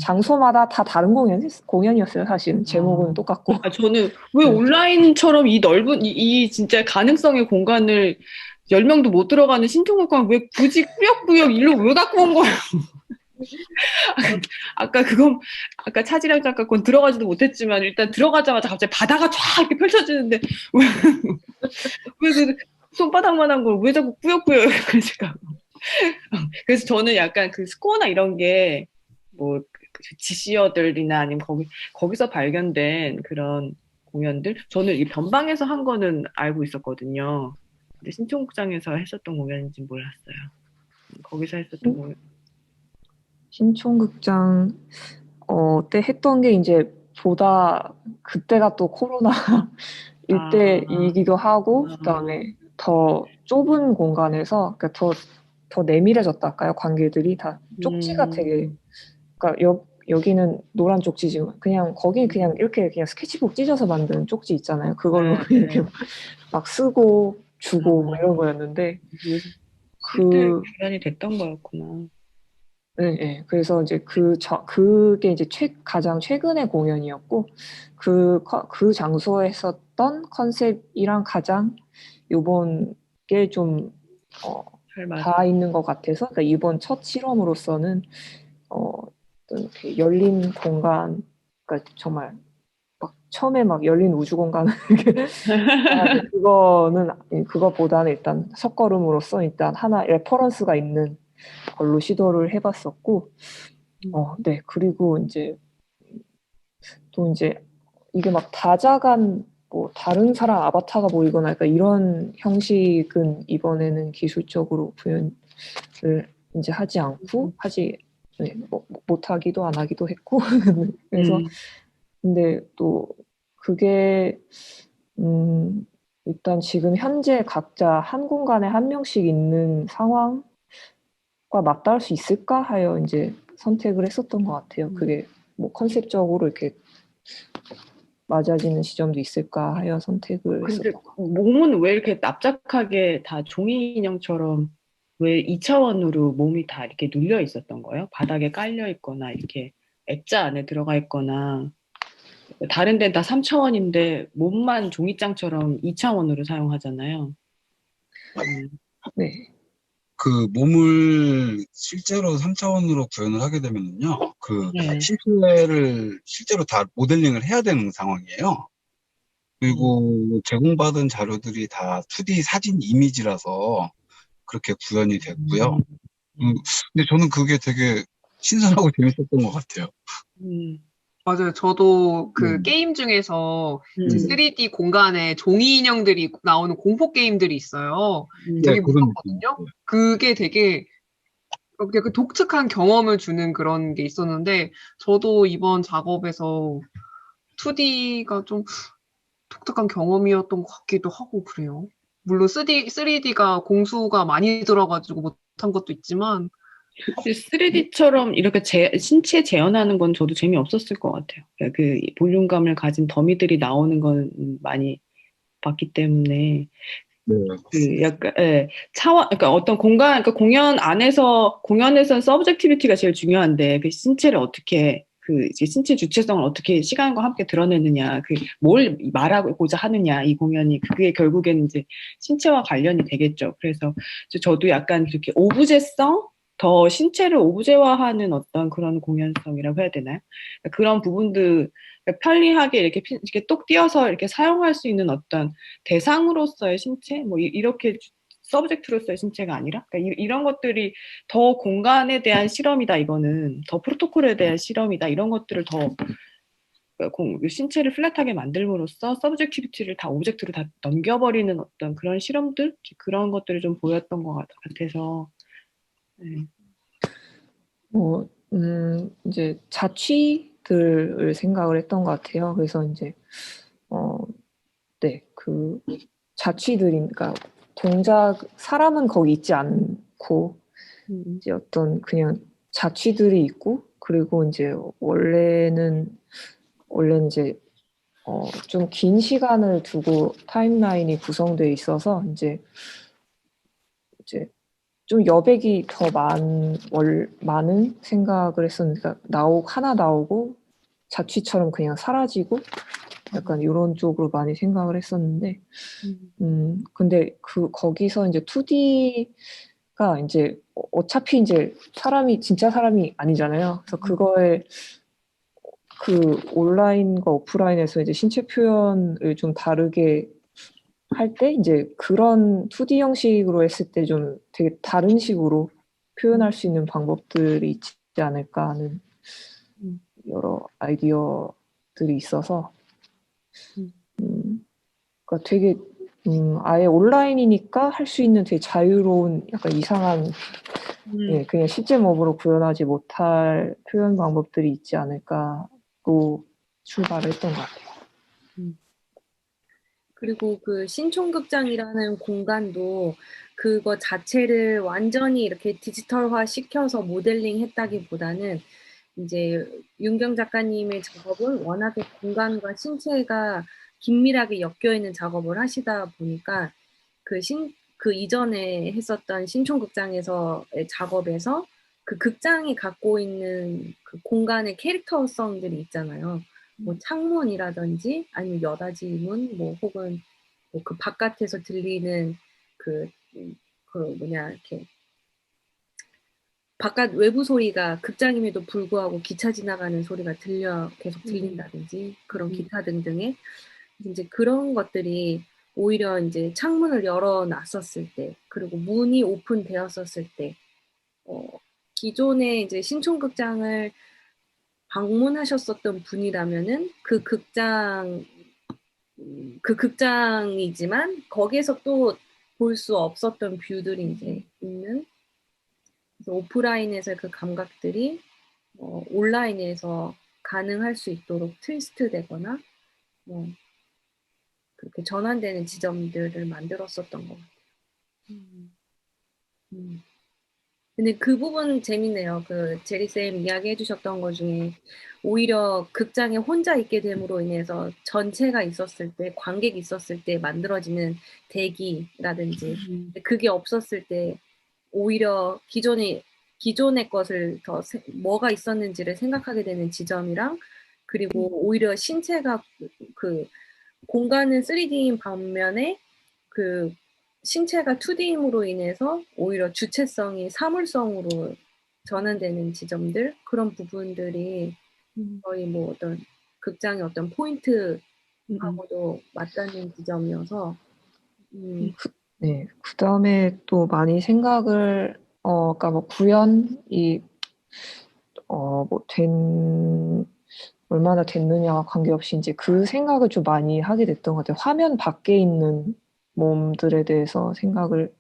Speaker 5: 장소마다 다 다른 공연이었어요. 사실은 제목은 똑같고.
Speaker 6: 저는 왜
Speaker 5: 네.
Speaker 6: 온라인처럼 이 넓은 이 진짜 가능성의 공간을 10명도 못 들어가는 신통극관 왜 굳이 꾸역꾸역 일로 왜 갖고 온 거예요? 아까 차지랑 잠깐 건 들어가지도 못했지만 일단 들어가자마자 갑자기 바다가 쫙 이렇게 펼쳐지는데 왜 손바닥만한 걸 왜 자꾸 꾸역꾸역 이렇게 생각하고. 그래서 저는 약간 그 스코어나 이런 게 뭐 지시어들이나 아니면 거기서 발견된 그런 공연들, 저는 이 변방에서 한 거는 알고 있었거든요. 근데 신촌극장에서 했었던 공연인지 몰랐어요. 거기서 했었던 공연.
Speaker 5: 신촌극장 때 했던 게 이제 보다 그때가 또 코로나 이때이기도 하고, 그다음에 더 좁은 공간에서 그러니까 더 내밀해졌달까요? 관계들이 다 쪽지가 되게, 그러니까 여기는 노란 쪽지지만 그냥 거기 그냥 이렇게 그냥 스케치북 찢어서 만든 쪽지 있잖아요. 그걸로 이렇게 막 쓰고 주고 뭐 이런 거였는데,
Speaker 6: 실제 교란이 됐던 거였구나.
Speaker 5: 네. 그래서 이제 그게 이제 가장 최근의 공연이었고, 그 장소에 했었던 컨셉이랑 가장 요번 게 좀, 다 있는 것 같아서, 그러니까 이번 첫 실험으로서는, 어떤 이렇게 열린 공간, 그러니까 정말 막 처음에 막 열린 우주 공간을 그거보다는 일단 첫걸음으로서 일단 하나 레퍼런스가 있는 걸로 시도를 해봤었고, 네. 그리고 이제 또 이제 이게 막 다자간 뭐 다른 사람 아바타가 보이거나 약간 이런 형식은 이번에는 기술적으로 구현을 이제 하지 않고 네, 못하기도 안 하기도 했고 그래서 근데 또 그게 일단 지금 현재 각자 한 공간에 한 명씩 있는 상황과 맞닿을 수 있을까 하여 이제 선택을 했었던 것 같아요. 그게 뭐 컨셉적으로 이렇게 맞아지는 지점도 있을까 하여 선택을
Speaker 6: 근데
Speaker 5: 했었던 것
Speaker 6: 몸은 왜 이렇게 납작하게 다 종이 인형처럼 왜 2차원으로 몸이 다 이렇게 눌려 있었던 거예요? 바닥에 깔려 있거나 이렇게 액자 안에 들어가 있거나 다른 데는 다 3차원인데 몸만 종이장처럼 2차원으로 사용하잖아요.
Speaker 5: 네.
Speaker 3: 그 몸을 실제로 3차원으로 구현을 하게 되면요, 그
Speaker 6: 네.
Speaker 3: 신체를 실제로 다 모델링을 해야 되는 상황이에요. 그리고 제공받은 자료들이 다 2D 사진 이미지라서 그렇게 구현이 됐고요. 근데 저는 그게 되게 신선하고 재밌었던 것 같아요.
Speaker 2: 맞아요. 저도 그
Speaker 3: 네.
Speaker 2: 게임 중에서 이제
Speaker 3: 음.
Speaker 2: 3D 공간에 종이 인형들이 나오는 공포 게임들이 있어요.
Speaker 3: 네,
Speaker 2: 되게
Speaker 3: 그런 느낌.
Speaker 2: 무섭거든요. 그게 되게 그 독특한 경험을 주는 그런 게 있었는데, 저도 이번 작업에서 2D가 좀 독특한 경험이었던 것 같기도 하고 그래요. 물론 3D가 공수가 많이 들어가지고 못한 것도 있지만,
Speaker 6: 3D처럼 이렇게 신체 재현하는 건 저도 재미없었을 것 같아요. 그 볼륨감을 가진 더미들이 나오는 건 많이 봤기 때문에
Speaker 3: 네.
Speaker 6: 그 약간 그러니까 어떤 공간, 그러니까 공연에서는 서브젝티비티가 제일 중요한데 그 신체를 어떻게 그 이제 신체 주체성을 어떻게 시간과 함께 드러내느냐, 그 뭘 말하고자 하느냐 이 공연이 그게 결국에는 이제 신체와 관련이 되겠죠. 그래서 저도 약간 그렇게 오브제성 더 신체를 오브제화하는 어떤 그런 공연성이라고 해야 되나요? 그런 부분들 편리하게 이렇게 똑 띄어서 이렇게 사용할 수 있는 어떤 대상으로서의 신체, 뭐 이렇게 서브젝트로서의 신체가 아니라 그러니까 이런 것들이 더 공간에 대한 실험이다. 이거는 더 프로토콜에 대한 실험이다. 이런 것들을 더 신체를 플랫하게 만들므로써 서브젝티비티를 다 오브젝트로 다 넘겨버리는 어떤 그런 실험들 그런 것들을 좀 보였던 것 같아서. 네.
Speaker 5: 뭐, 이제 자취들을 생각을 했던 것 같아요. 그래서 이제, 네, 그 자취들이니까 사람은 거기 있지 않고, 이제 어떤 그냥 자취들이 있고, 그리고 이제 원래는 이제, 좀 긴 시간을 두고 타임라인이 구성되어 있어서, 이제 좀 여백이 더 많은 생각을 했었는데, 그러니까 하나 나오고 자취처럼 그냥 사라지고 약간 이런 쪽으로 많이 생각을 했었는데, 근데 거기서 이제 2D가 이제 어차피 이제 진짜 사람이 아니잖아요. 그래서 그거에 그 온라인과 오프라인에서 이제 신체 표현을 좀 다르게 할 때 이제 그런 2D 형식으로 했을 때 좀 되게 다른 식으로 표현할 수 있는 방법들이 있지 않을까 하는 여러 아이디어들이 있어서 그러니까 되게 아예 온라인이니까 할 수 있는 되게 자유로운 약간 이상한 예, 그냥 실제 몸으로 구현하지 못할 표현 방법들이 있지 않을까로 출발을 했던 것 같아요.
Speaker 7: 그리고 그 신촌극장이라는 공간도 그거 자체를 완전히 이렇게 디지털화 시켜서 모델링 했다기보다는 이제 윤경 작가님의 작업은 워낙에 공간과 신체가 긴밀하게 엮여 있는 작업을 하시다 보니까 그 이전에 했었던 신촌극장에서의 작업에서 그 극장이 갖고 있는 그 공간의 캐릭터성들이 있잖아요. 뭐 창문이라든지 아니면 여닫이 문, 뭐 혹은 뭐 그 바깥에서 들리는 그 이렇게 바깥 외부 소리가 극장임에도 불구하고 기차 지나가는 소리가 계속 들린다든지 그런 기타 등등의 이제 그런 것들이 오히려 이제 창문을 열어놨었을 때 그리고 문이 오픈되었었을 때 기존에 이제 신촌극장을 방문하셨었던 분이라면은 그 극장 그 극장이지만 거기에서 또 볼 수 없었던 뷰들이 이제 있는, 그래서 오프라인에서의 그 감각들이 온라인에서 가능할 수 있도록 트위스트 되거나 뭐 그렇게 전환되는 지점들을 만들었었던 것 같아요. 근데 그 부분 재밌네요. 그 제리쌤 이야기해 주셨던 것 중에 오히려 극장에 혼자 있게 됨으로 인해서 전체가 있었을 때, 관객이 있었을 때 만들어지는 대기라든지 그게 없었을 때 오히려 기존의 것을 더 뭐가 있었는지를 생각하게 되는 지점이랑, 그리고 오히려 신체가 그 공간은 3D인 반면에 그 신체가 2D임으로 인해서 오히려 주체성이 사물성으로 전환되는 지점들, 그런 부분들이 거의 뭐 어떤 극장의 어떤 포인트하고도 맞닿는 지점이어서
Speaker 5: 네, 그 다음에 또 많이 생각을, 그러니까 뭐 구현이, 얼마나 됐느냐와 관계없이 이제 그 생각을 좀 많이 하게 됐던 것 같아요. 화면 밖에 있는 몸들에 대해서 생각을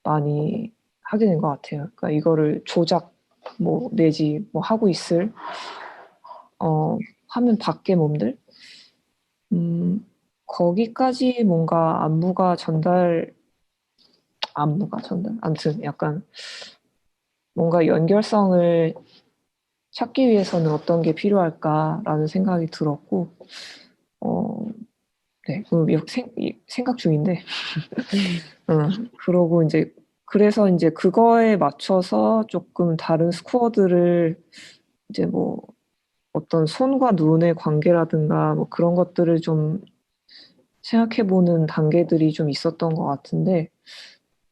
Speaker 5: 많이 하게 된 것 같아요. 그러니까 이거를 조작, 뭐, 내지 뭐 하고 있을, 화면 밖의 몸들? 거기까지 뭔가 안무가 전달, 아무튼 약간 뭔가 연결성을 찾기 위해서는 어떤 게 필요할까라는 생각이 들었고, 네, 생각 중인데, 그러고 이제, 그래서 이제 그거에 맞춰서 조금 다른 스코어들을 이제 뭐 어떤 손과 눈의 관계라든가 뭐 그런 것들을 좀 생각해보는 단계들이 좀 있었던 것 같은데,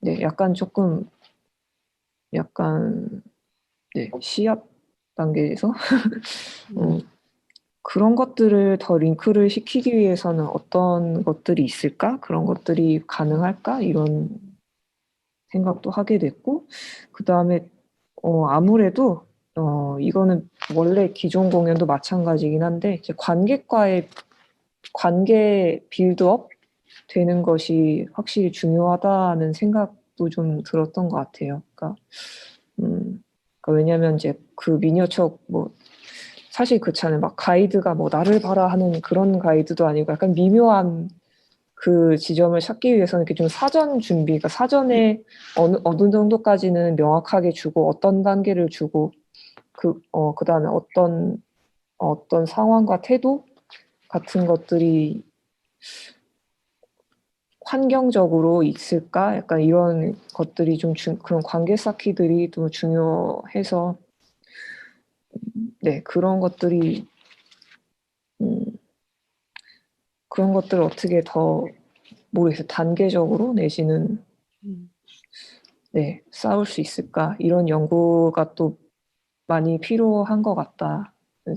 Speaker 5: 네, 네, 시합 단계에서 그런 것들을 더 링크를 시키기 위해서는 어떤 것들이 있을까? 그런 것들이 가능할까? 이런 생각도 하게 됐고, 그 다음에 아무래도 이거는 원래 기존 공연도 마찬가지긴 한데 이제 관객과의 관계 빌드업 되는 것이 확실히 중요하다는 생각도 좀 들었던 것 같아요. 그러니까 왜냐하면 이제 그 미니어처 뭐 사실 그렇잖아요. 막 가이드가 뭐 나를 봐라 하는 그런 가이드도 아니고 약간 미묘한 그 지점을 찾기 위해서는 이렇게 좀 사전 준비, 그러니까 사전에 어느 정도까지는 명확하게 주고 어떤 단계를 주고 그 다음에 어떤 상황과 태도 같은 것들이 환경적으로 있을까? 약간 이런 것들이 좀 그런 관계 쌓기들이 또 중요해서 네, 그런 것들을 어떻게 더 모르겠어요. 단계적으로 내지는 네, 쌓을 수 있을까? 이런 연구가 또 많이 필요한 것 같다는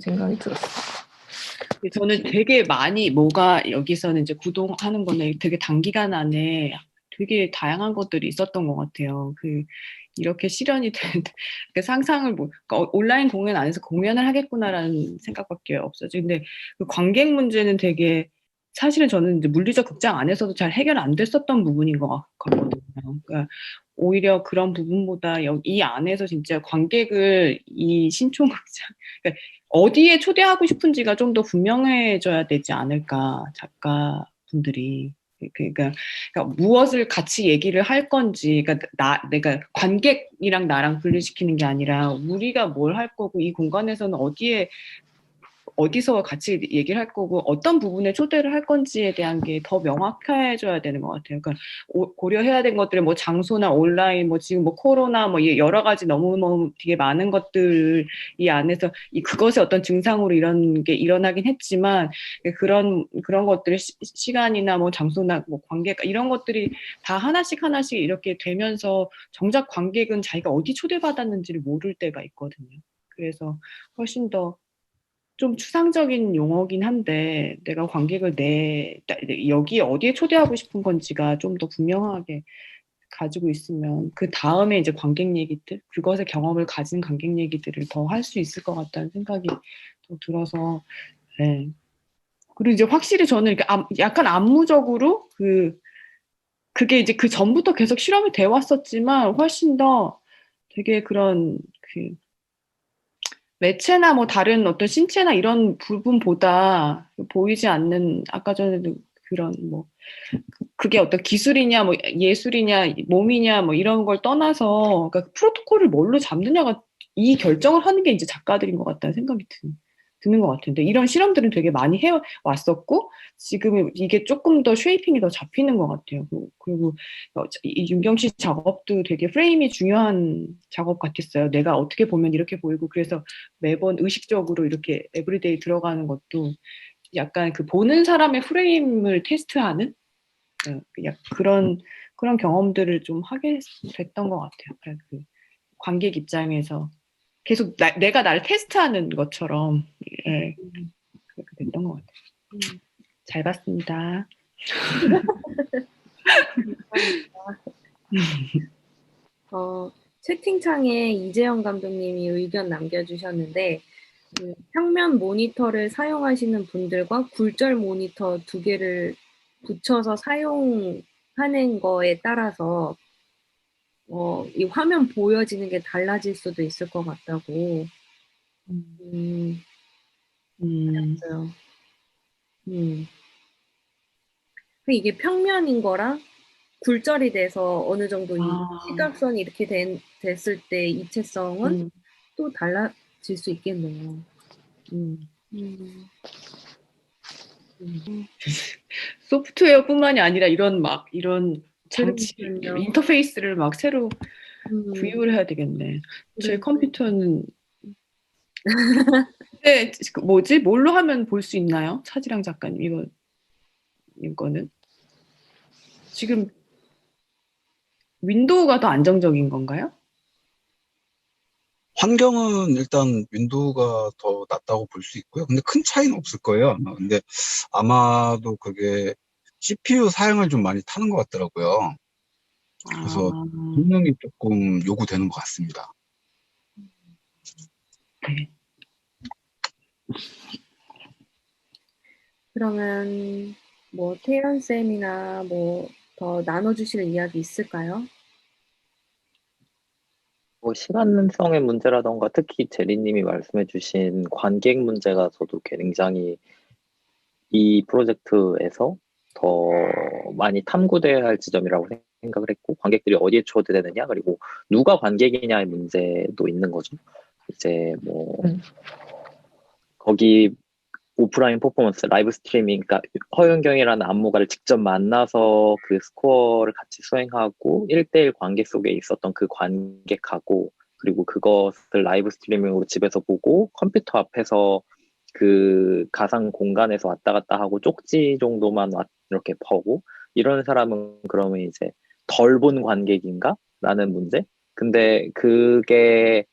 Speaker 5: 생각이 들었어요.
Speaker 6: 저는 되게 많이 뭐가 여기서는 이제 구동하는 거는 되게 단기간 안에 되게 다양한 것들이 있었던 것 같아요. 이렇게 실현이 된 상상을 그러니까 온라인 공연 안에서 공연을 하겠구나라는 생각밖에 없었죠. 근데 그 관객 문제는 되게 사실은 저는 이제 물리적 극장 안에서도 잘 해결 안 됐었던 부분인 것 같거든요. 그러니까 오히려 그런 부분보다 이 안에서 진짜 관객을 이 신촌극장 그러니까 어디에 초대하고 싶은지가 좀 더 분명해져야 되지 않을까, 작가분들이. 그러니까 무엇을 같이 얘기를 할 건지, 그러니까 내가 관객이랑 나랑 분리시키는 게 아니라 우리가 뭘 할 거고 이 공간에서는 어디서 같이 얘기를 할 거고 어떤 부분에 초대를 할 건지에 대한 게 더 명확해져야 되는 것 같아요. 그러니까 고려해야 되는 것들은 뭐 장소나 온라인, 뭐 지금 뭐 코로나 뭐 여러 가지 너무 되게 많은 것들 이 안에서 그것의 어떤 증상으로 이런 게 일어나긴 했지만 그런 것들을 시간이나 뭐 장소나 뭐 관계 이런 것들이 다 하나씩 이렇게 되면서 정작 관객은 자기가 어디 초대받았는지를 모를 때가 있거든요. 그래서 훨씬 더 좀 추상적인 용어긴 한데 내가 관객을 여기 어디에 초대하고 싶은 건지가 좀 더 분명하게 가지고 있으면 그 다음에 이제 관객 얘기들, 그것의 경험을 가진 관객 얘기들을 더 할 수 있을 것 같다는 생각이 더 들어서 네. 그리고 이제 확실히 저는 이렇게 약간 안무적으로 그게 이제 그 전부터 계속 실험이 돼 왔었지만 훨씬 더 되게 그런 매체나 뭐 다른 어떤 신체나 이런 부분보다 보이지 않는 아까 전에도 그런 뭐 그게 어떤 기술이냐 뭐 예술이냐 몸이냐 뭐 이런 걸 떠나서 그러니까 프로토콜을 뭘로 잡느냐가 이 결정을 하는 게 이제 작가들인 것 같다는 생각이 드는 것 같은데 이런 실험들은 되게 많이 해왔었고 지금 이게 조금 더 쉐이핑이 더 잡히는 것 같아요. 그리고 이 윤경 씨 작업도 되게 프레임이 중요한 작업 같았어요. 내가 어떻게 보면 이렇게 보이고 그래서 매번 의식적으로 이렇게 에브리데이 들어가는 것도 약간 그 보는 사람의 프레임을 테스트하는 그런 경험들을 좀 하게 됐던 것 같아요. 그 관객 입장에서 계속 내가 나를 테스트하는 것처럼 그렇게 됐던 것 같아요. 잘 봤습니다.
Speaker 7: 채팅창에 이재영 감독님이 의견 남겨주셨는데 평면 모니터를 사용하시는 분들과 굴절 모니터 두 개를 붙여서 사용하는 거에 따라서 이 화면 보여지는 게 달라질 수도 있을 것 같다고. 그랬어요. 이게 평면인 거랑 굴절이 돼서 어느 정도 이 시각선이 이렇게 됐을 때 입체성은 또 달라질 수 있겠네요.
Speaker 6: 소프트웨어뿐만이 아니라 이런 장치
Speaker 7: 그러니까요.
Speaker 6: 인터페이스를 막 새로 구입을 해야 되겠네. 제 컴퓨터는 네, 뭐지? 뭘로 하면 볼 수 있나요? 차지랑 작가님 이거는 지금 윈도우가 더 안정적인 건가요?
Speaker 3: 환경은 일단 윈도우가 더 낫다고 볼 수 있고요. 근데 큰 차이는 없을 거예요, 아마. 근데 아마도 그게 CPU 사양을 좀 많이 타는 것 같더라고요. 그래서 성능이 조금 요구되는 것 같습니다.
Speaker 6: 네.
Speaker 7: 그러면 뭐 태연 쌤이나 뭐 더 나눠주실 이야기 있을까요?
Speaker 4: 뭐 시간성의 문제라던가 특히 제리님이 말씀해주신 관객 문제가 저도 굉장히 이 프로젝트에서 더 많이 탐구돼야 할 지점이라고 생각을 했고 관객들이 어디에 초대되느냐 그리고 누가 관객이냐의 문제도 있는 거죠. 이제 뭐 거기 오프라인 퍼포먼스, 라이브 스트리밍, 그러니까 허윤경이라는 안무가를 직접 만나서 그 스코어를 같이 수행하고 1대1 관계 속에 있었던 그 관객하고 그리고 그것을 라이브 스트리밍으로 집에서 보고 컴퓨터 앞에서 그 가상 공간에서 왔다 갔다 하고 쪽지 정도만 이렇게 보고 이런 사람은 그러면 이제 덜 본 관객인가? 라는 문제? 근데 그게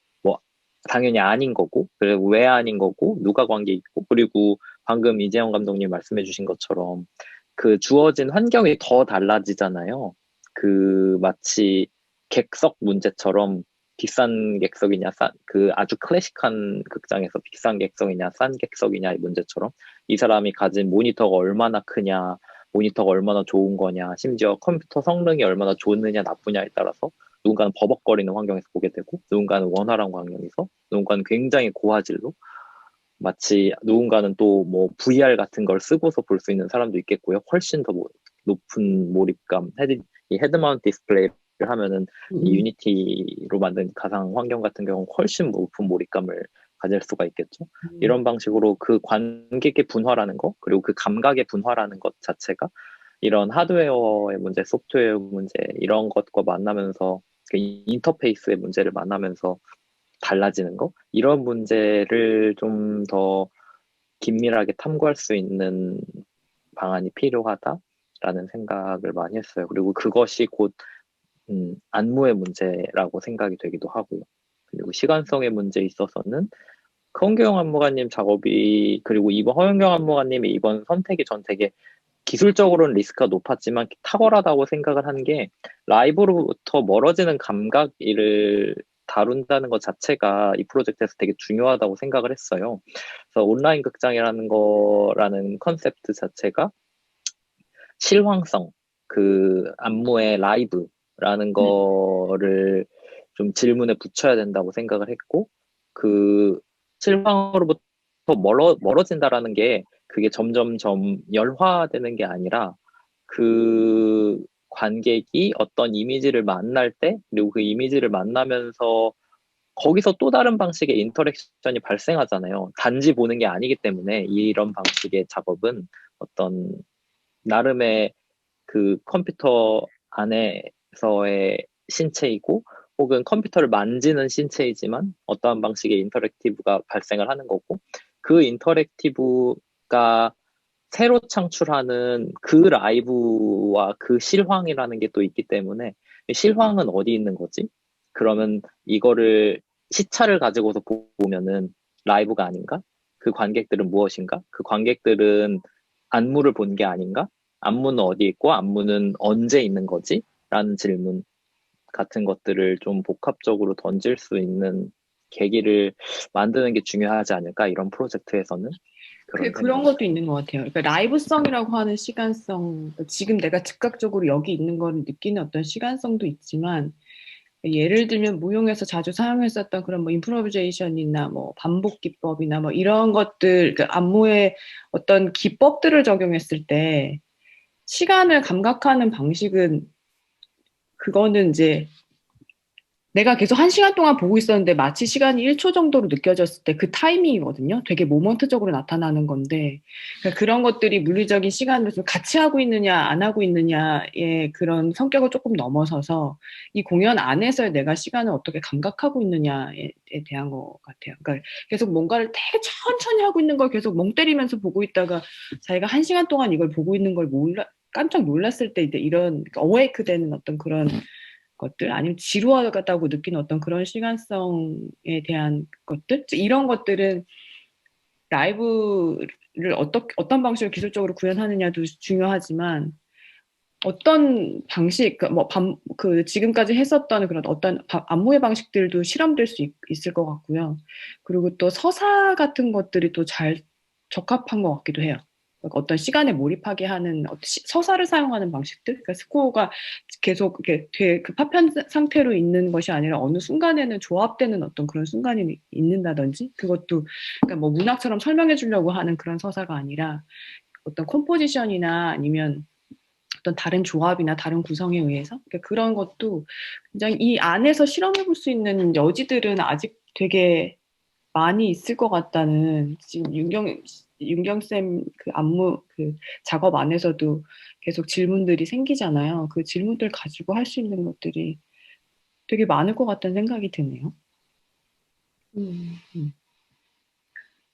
Speaker 4: 당연히 아닌 거고, 그리고 왜 아닌 거고, 누가 관계 있고, 그리고 방금 이재영 감독님 말씀해 주신 것처럼 그 주어진 환경이 더 달라지잖아요. 그 마치 객석 문제처럼 비싼 객석이냐, 그 아주 클래식한 극장에서 비싼 객석이냐, 싼 객석이냐 이 문제처럼 이 사람이 가진 모니터가 얼마나 크냐, 모니터가 얼마나 좋은 거냐, 심지어 컴퓨터 성능이 얼마나 좋느냐, 나쁘냐에 따라서 누군가는 버벅거리는 환경에서 보게 되고 누군가는 원활한 환경에서 누군가는 굉장히 고화질로 마치 누군가는 또 뭐 VR 같은 걸 쓰고서 볼 수 있는 사람도 있겠고요. 훨씬 더 높은 몰입감 이 헤드마운트 디스플레이를 하면은 이 유니티로 만든 가상 환경 같은 경우는 훨씬 높은 몰입감을 가질 수가 있겠죠. 이런 방식으로 그 관객의 분화라는 거 그리고 그 감각의 분화라는 것 자체가 이런 하드웨어의 문제, 소프트웨어 문제 이런 것과 만나면서 그 인터페이스의 문제를 만나면서 달라지는 거 이런 문제를 좀 더 긴밀하게 탐구할 수 있는 방안이 필요하다라는 생각을 많이 했어요. 그리고 그것이 곧 안무의 문제라고 생각이 되기도 하고요. 그리고 시간성의 문제에 있어서는 허은경 안무가님 작업이 그리고 이번 허은경 안무가님의 이번 선택이 전 되게 기술적으로는 리스크가 높았지만 탁월하다고 생각을 한 게 라이브로부터 멀어지는 감각을 다룬다는 것 자체가 이 프로젝트에서 되게 중요하다고 생각을 했어요. 그래서 온라인 극장이라는 거라는 컨셉트 자체가 실황성, 그 안무의 라이브라는 거를 좀 질문에 붙여야 된다고 생각을 했고, 그 실황으로부터 멀어진다라는 게 그게 점점점 열화되는 게 아니라 그 관객이 어떤 이미지를 만날 때, 그리고 그 이미지를 만나면서 거기서 또 다른 방식의 인터랙션이 발생하잖아요. 단지 보는 게 아니기 때문에 이런 방식의 작업은 어떤 나름의 그 컴퓨터 안에서의 신체이고 혹은 컴퓨터를 만지는 신체이지만 어떠한 방식의 인터랙티브가 발생을 하는 거고, 그 인터랙티브가 새로 창출하는 그 라이브와 그 실황이라는 게 또 있기 때문에 실황은 어디 있는 거지? 그러면 이거를 시차를 가지고서 보면은 라이브가 아닌가? 그 관객들은 무엇인가? 그 관객들은 안무를 본 게 아닌가? 안무는 어디 있고 안무는 언제 있는 거지? 라는 질문 같은 것들을 좀 복합적으로 던질 수 있는 계기를 만드는 게 중요하지 않을까? 이런 프로젝트에서는 그런
Speaker 6: 그런
Speaker 4: 생각.
Speaker 6: 것도 있는 것 같아요. 그러니까 라이브성이라고 하는 시간성, 그러니까 지금 내가 즉각적으로 여기 있는 걸 느끼는 어떤 시간성도 있지만, 예를 들면 무용에서 자주 사용했었던 그런 뭐 임프로비제이션이나 뭐 반복 기법이나 뭐 이런 것들, 그 안무의 어떤 기법들을 적용했을 때 시간을 감각하는 방식은, 그거는 이제 내가 계속 1시간 동안 보고 있었는데 마치 시간이 1초 정도로 느껴졌을 때 그 타이밍이거든요. 되게 모먼트적으로 나타나는 건데, 그러니까 그런 것들이 물리적인 시간을 좀 같이 하고 있느냐 안 하고 있느냐의 그런 성격을 조금 넘어서서 이 공연 안에서 내가 시간을 어떻게 감각하고 있느냐에 대한 것 같아요. 그러니까 계속 뭔가를 되게 천천히 하고 있는 걸 계속 멍 때리면서 보고 있다가 자기가 1시간 동안 이걸 보고 있는 걸 깜짝 놀랐을 때 이제 이런 어웨이크 되는 어떤 그런 것들, 아니면 지루하다고 느끼는 어떤 그런 시간성에 대한 것들, 이런 것들은 라이브를 어떤 방식으로 기술적으로 구현하느냐도 중요하지만, 어떤 방식, 그 지금까지 했었던 그런 어떤 안무의 방식들도 실험될 수 있을 것 같고요. 그리고 또 서사 같은 것들이 또 잘 적합한 것 같기도 해요. 그러니까 어떤 시간에 몰입하게 하는 서사를 사용하는 방식들, 그러니까 스코어가 계속 이렇게 되게 그 파편 상태로 있는 것이 아니라 어느 순간에는 조합되는 어떤 그런 순간이 있는다든지, 그것도 그러니까 뭐 문학처럼 설명해 주려고 하는 그런 서사가 아니라 어떤 컴포지션이나 아니면 어떤 다른 조합이나 다른 구성에 의해서, 그러니까 그런 것도 굉장히 이 안에서 실험해 볼 수 있는 여지들은 아직 되게 많이 있을 것 같다는, 지금 윤경쌤 그 안무 그 작업 안에서도 계속 질문들이 생기잖아요. 그 질문들 가지고 할 수 있는 것들이 되게 많을 것 같다는 생각이 드네요.
Speaker 7: 음.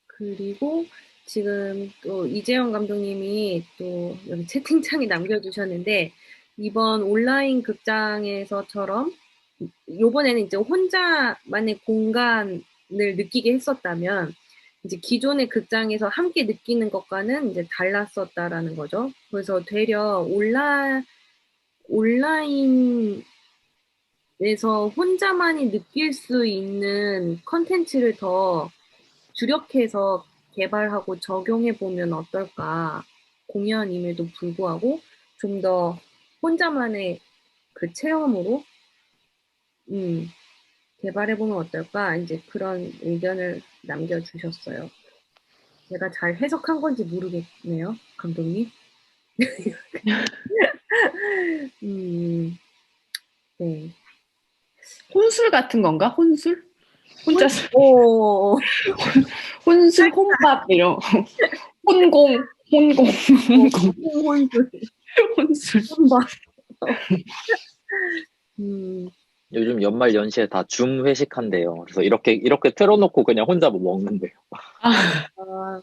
Speaker 7: 그리고 지금 또 이재영 감독님이 또 여기 채팅창에 남겨주셨는데, 이번 온라인 극장에서처럼 요번에는 이제 혼자만의 공간을 느끼게 했었다면, 이제 기존의 극장에서 함께 느끼는 것과는 이제 달랐었다라는 거죠. 그래서 되려 온라인에서 혼자만이 느낄 수 있는 컨텐츠를 더 주력해서 개발하고 적용해 보면 어떨까. 공연임에도 불구하고 좀 더 혼자만의 그 체험으로 개발해 보면 어떨까. 이제 그런 의견을 남겨주셨어요. 제가 잘 해석한 건지 모르겠네요, 감독님. 네.
Speaker 6: 혼술 같은 건가? 혼술? 혼자서
Speaker 7: 오,
Speaker 6: 혼술, 혼밥 이런 혼공, 혼술.
Speaker 7: 혼밥.
Speaker 4: 요즘 연말 연시에 다 줌 회식한대요. 그래서 이렇게 틀어놓고 그냥 혼자 뭐 먹는데요.
Speaker 7: 아,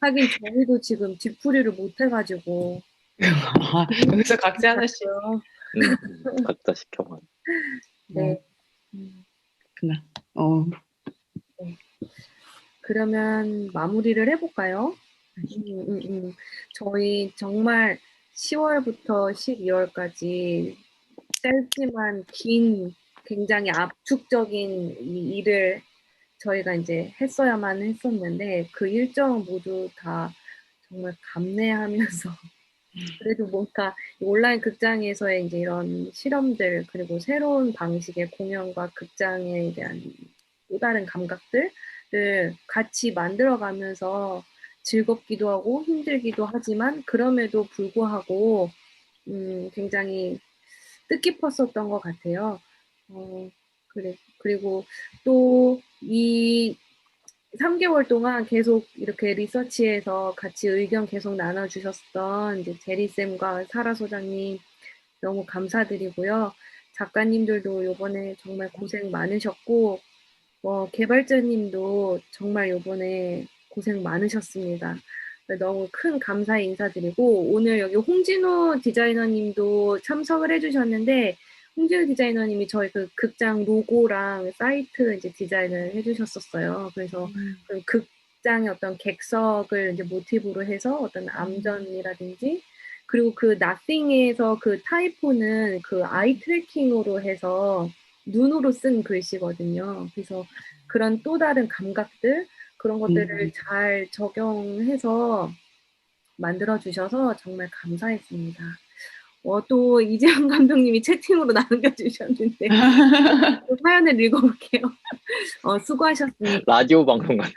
Speaker 7: 하긴 저희도 지금 뒤풀이를 못 해가지고.
Speaker 6: 여기서 각자 하나씩.
Speaker 4: 각자 시켜만.
Speaker 7: 네.
Speaker 6: 그렇구나.
Speaker 7: 네. 그러면 마무리를 해볼까요? 저희 정말 10월부터 12월까지 짧지만 긴 굉장히 압축적인 이 일을 저희가 이제 했어야만 했었는데 그 일정 모두 다 정말 감내하면서 그래도 뭔가 온라인 극장에서의 이제 이런 실험들 그리고 새로운 방식의 공연과 극장에 대한 또 다른 감각들을 같이 만들어가면서 즐겁기도 하고 힘들기도 하지만 그럼에도 불구하고 굉장히 뜻깊었었던 것 같아요. 그리고 또 이 3개월 동안 계속 이렇게 리서치에서 같이 의견 계속 나눠주셨던 이제 제리쌤과 사라 소장님 너무 감사드리고요. 작가님들도 요번에 정말 고생 많으셨고, 개발자님도 정말 요번에 고생 많으셨습니다. 너무 큰 감사의 인사드리고, 오늘 여기 홍진호 디자이너님도 참석을 해주셨는데, 홍진호 디자이너님이 저희 그 극장 로고랑 사이트 이제 디자인을 해주셨었어요. 그래서 그 극장의 어떤 객석을 이제 모티브로 해서 어떤 암전이라든지, 그리고 그 nothing에서 그 타이포는 그 아이 트래킹으로 해서 눈으로 쓴 글씨거든요. 그래서 그런 또 다른 감각들, 그런 것들을 잘 적용해서 만들어주셔서 정말 감사했습니다. 또 이재현 감독님이 채팅으로 남겨주셨는데 사연을 읽어볼게요. 수고하셨습니다.
Speaker 4: 라디오 방송 같은.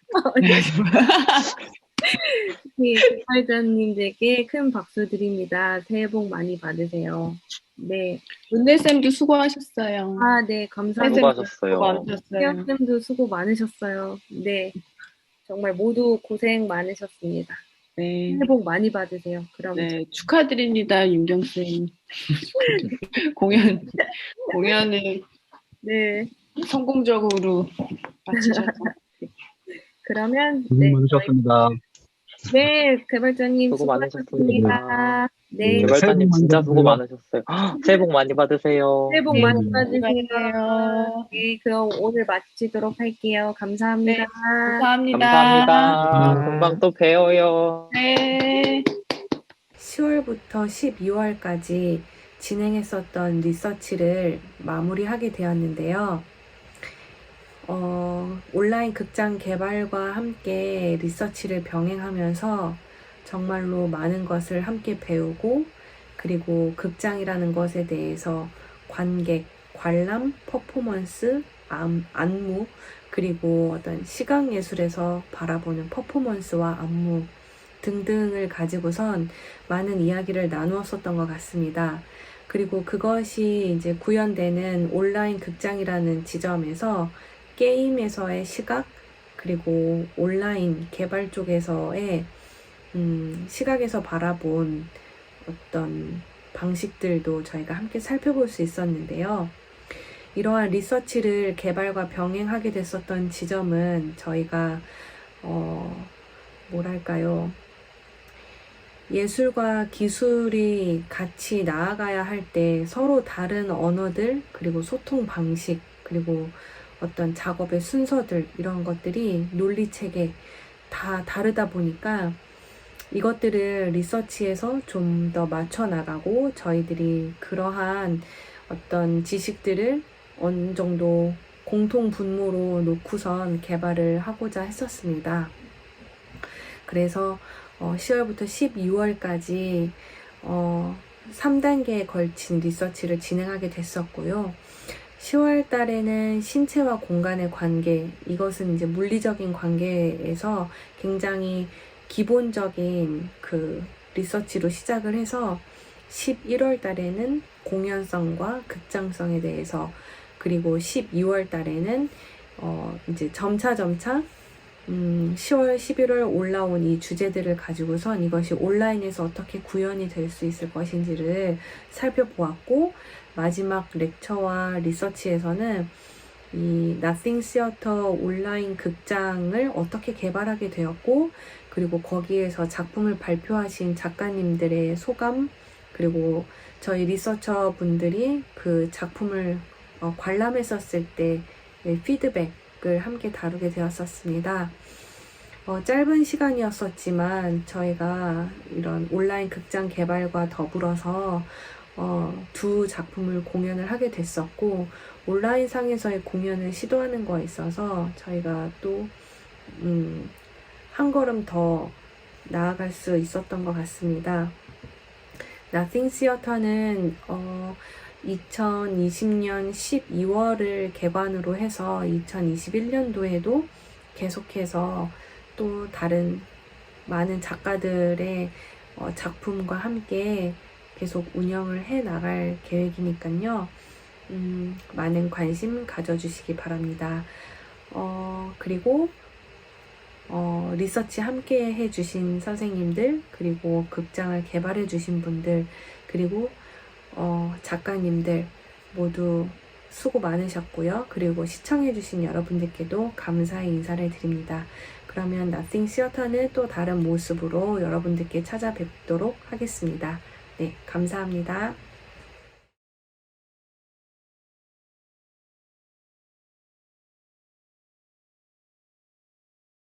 Speaker 7: 네, 개발자님들께 큰 박수 드립니다. 새해 복 많이 받으세요. 네.
Speaker 6: 은혜쌤도 수고하셨어요.
Speaker 7: 네, 감사합니다.
Speaker 4: 수고하셨어요.
Speaker 6: 많으셨어요.
Speaker 7: 쌤도 수고 많으셨어요. 네. 정말 모두 고생 많으셨습니다.
Speaker 6: 네.
Speaker 7: 새해 복 많이 받으세요. 그럼.
Speaker 6: 네, 축하드립니다, 윤경쌤. 공연을
Speaker 7: 네.
Speaker 6: 성공적으로 마치셔서.
Speaker 7: 그러면
Speaker 8: 고생 많으셨습니다.
Speaker 7: 네, 개발자님
Speaker 4: 수고
Speaker 7: 수고하셨습니다. 네,
Speaker 4: 개발자님 진짜 수고 많으셨어요. 새해 복 많이 받으세요.
Speaker 7: 새해 복 많이 받으세요.
Speaker 6: 수고하세요.
Speaker 7: 네, 그럼 오늘 마치도록 할게요. 감사합니다.
Speaker 6: 네, 감사합니다.
Speaker 4: 감사합니다. 금방 또 봬요.
Speaker 6: 네.
Speaker 1: 10월부터 12월까지 진행했었던 리서치를 마무리하게 되었는데요. 온라인 극장 개발과 함께 리서치를 병행하면서 정말로 많은 것을 함께 배우고, 그리고 극장이라는 것에 대해서 관객, 관람, 퍼포먼스, 안무, 그리고 어떤 시각예술에서 바라보는 퍼포먼스와 안무 등등을 가지고선 많은 이야기를 나누었었던 것 같습니다. 그리고 그것이 이제 구현되는 온라인 극장이라는 지점에서 게임에서의 시각, 그리고 온라인 개발 쪽에서의 시각에서 바라본 어떤 방식들도 저희가 함께 살펴볼 수 있었는데요. 이러한 리서치를 개발과 병행하게 됐었던 지점은 저희가 뭐랄까요, 예술과 기술이 같이 나아가야 할 때 서로 다른 언어들, 그리고 소통 방식, 그리고 어떤 작업의 순서들, 이런 것들이 논리체계 다 다르다 보니까 이것들을 리서치에서 좀 더 맞춰 나가고, 저희들이 그러한 어떤 지식들을 어느 정도 공통 분모로 놓고선 개발을 하고자 했었습니다. 그래서 10월부터 12월까지 3단계에 걸친 리서치를 진행하게 됐었고요. 10월 달에는 신체와 공간의 관계, 이것은 이제 물리적인 관계에서 굉장히 기본적인 그 리서치로 시작을 해서 11월 달에는 공연성과 극장성에 대해서, 그리고 12월 달에는 이제 점차 10월, 11월 올라온 이 주제들을 가지고선 이것이 온라인에서 어떻게 구현이 될 수 있을 것인지를 살펴보았고, 마지막 렉처와 리서치에서는 이 Nothing Theater 온라인 극장을 어떻게 개발하게 되었고, 그리고 거기에서 작품을 발표하신 작가님들의 소감, 그리고 저희 리서처 분들이 그 작품을 관람했었을 때의 피드백을 함께 다루게 되었었습니다. 짧은 시간이었었지만 저희가 이런 온라인 극장 개발과 더불어서 두 작품을 공연을 하게 됐었고, 온라인 상에서의 공연을 시도하는 거에 있어서 저희가 또 한 걸음 더 나아갈 수 있었던 것 같습니다. Nothing Theater는 2020년 12월을 개관으로 해서 2021년도에도 계속해서 또 다른 많은 작가들의 작품과 함께 계속 운영을 해 나갈 계획이니까요. 많은 관심 가져주시기 바랍니다. 그리고 리서치 함께 해주신 선생님들, 그리고 극장을 개발해 주신 분들, 그리고 작가님들 모두 수고 많으셨고요. 그리고 시청해 주신 여러분들께도 감사의 인사를 드립니다. 그러면 Nothing Theater는 또 다른 모습으로 여러분들께 찾아뵙도록 하겠습니다. 네, 감사합니다.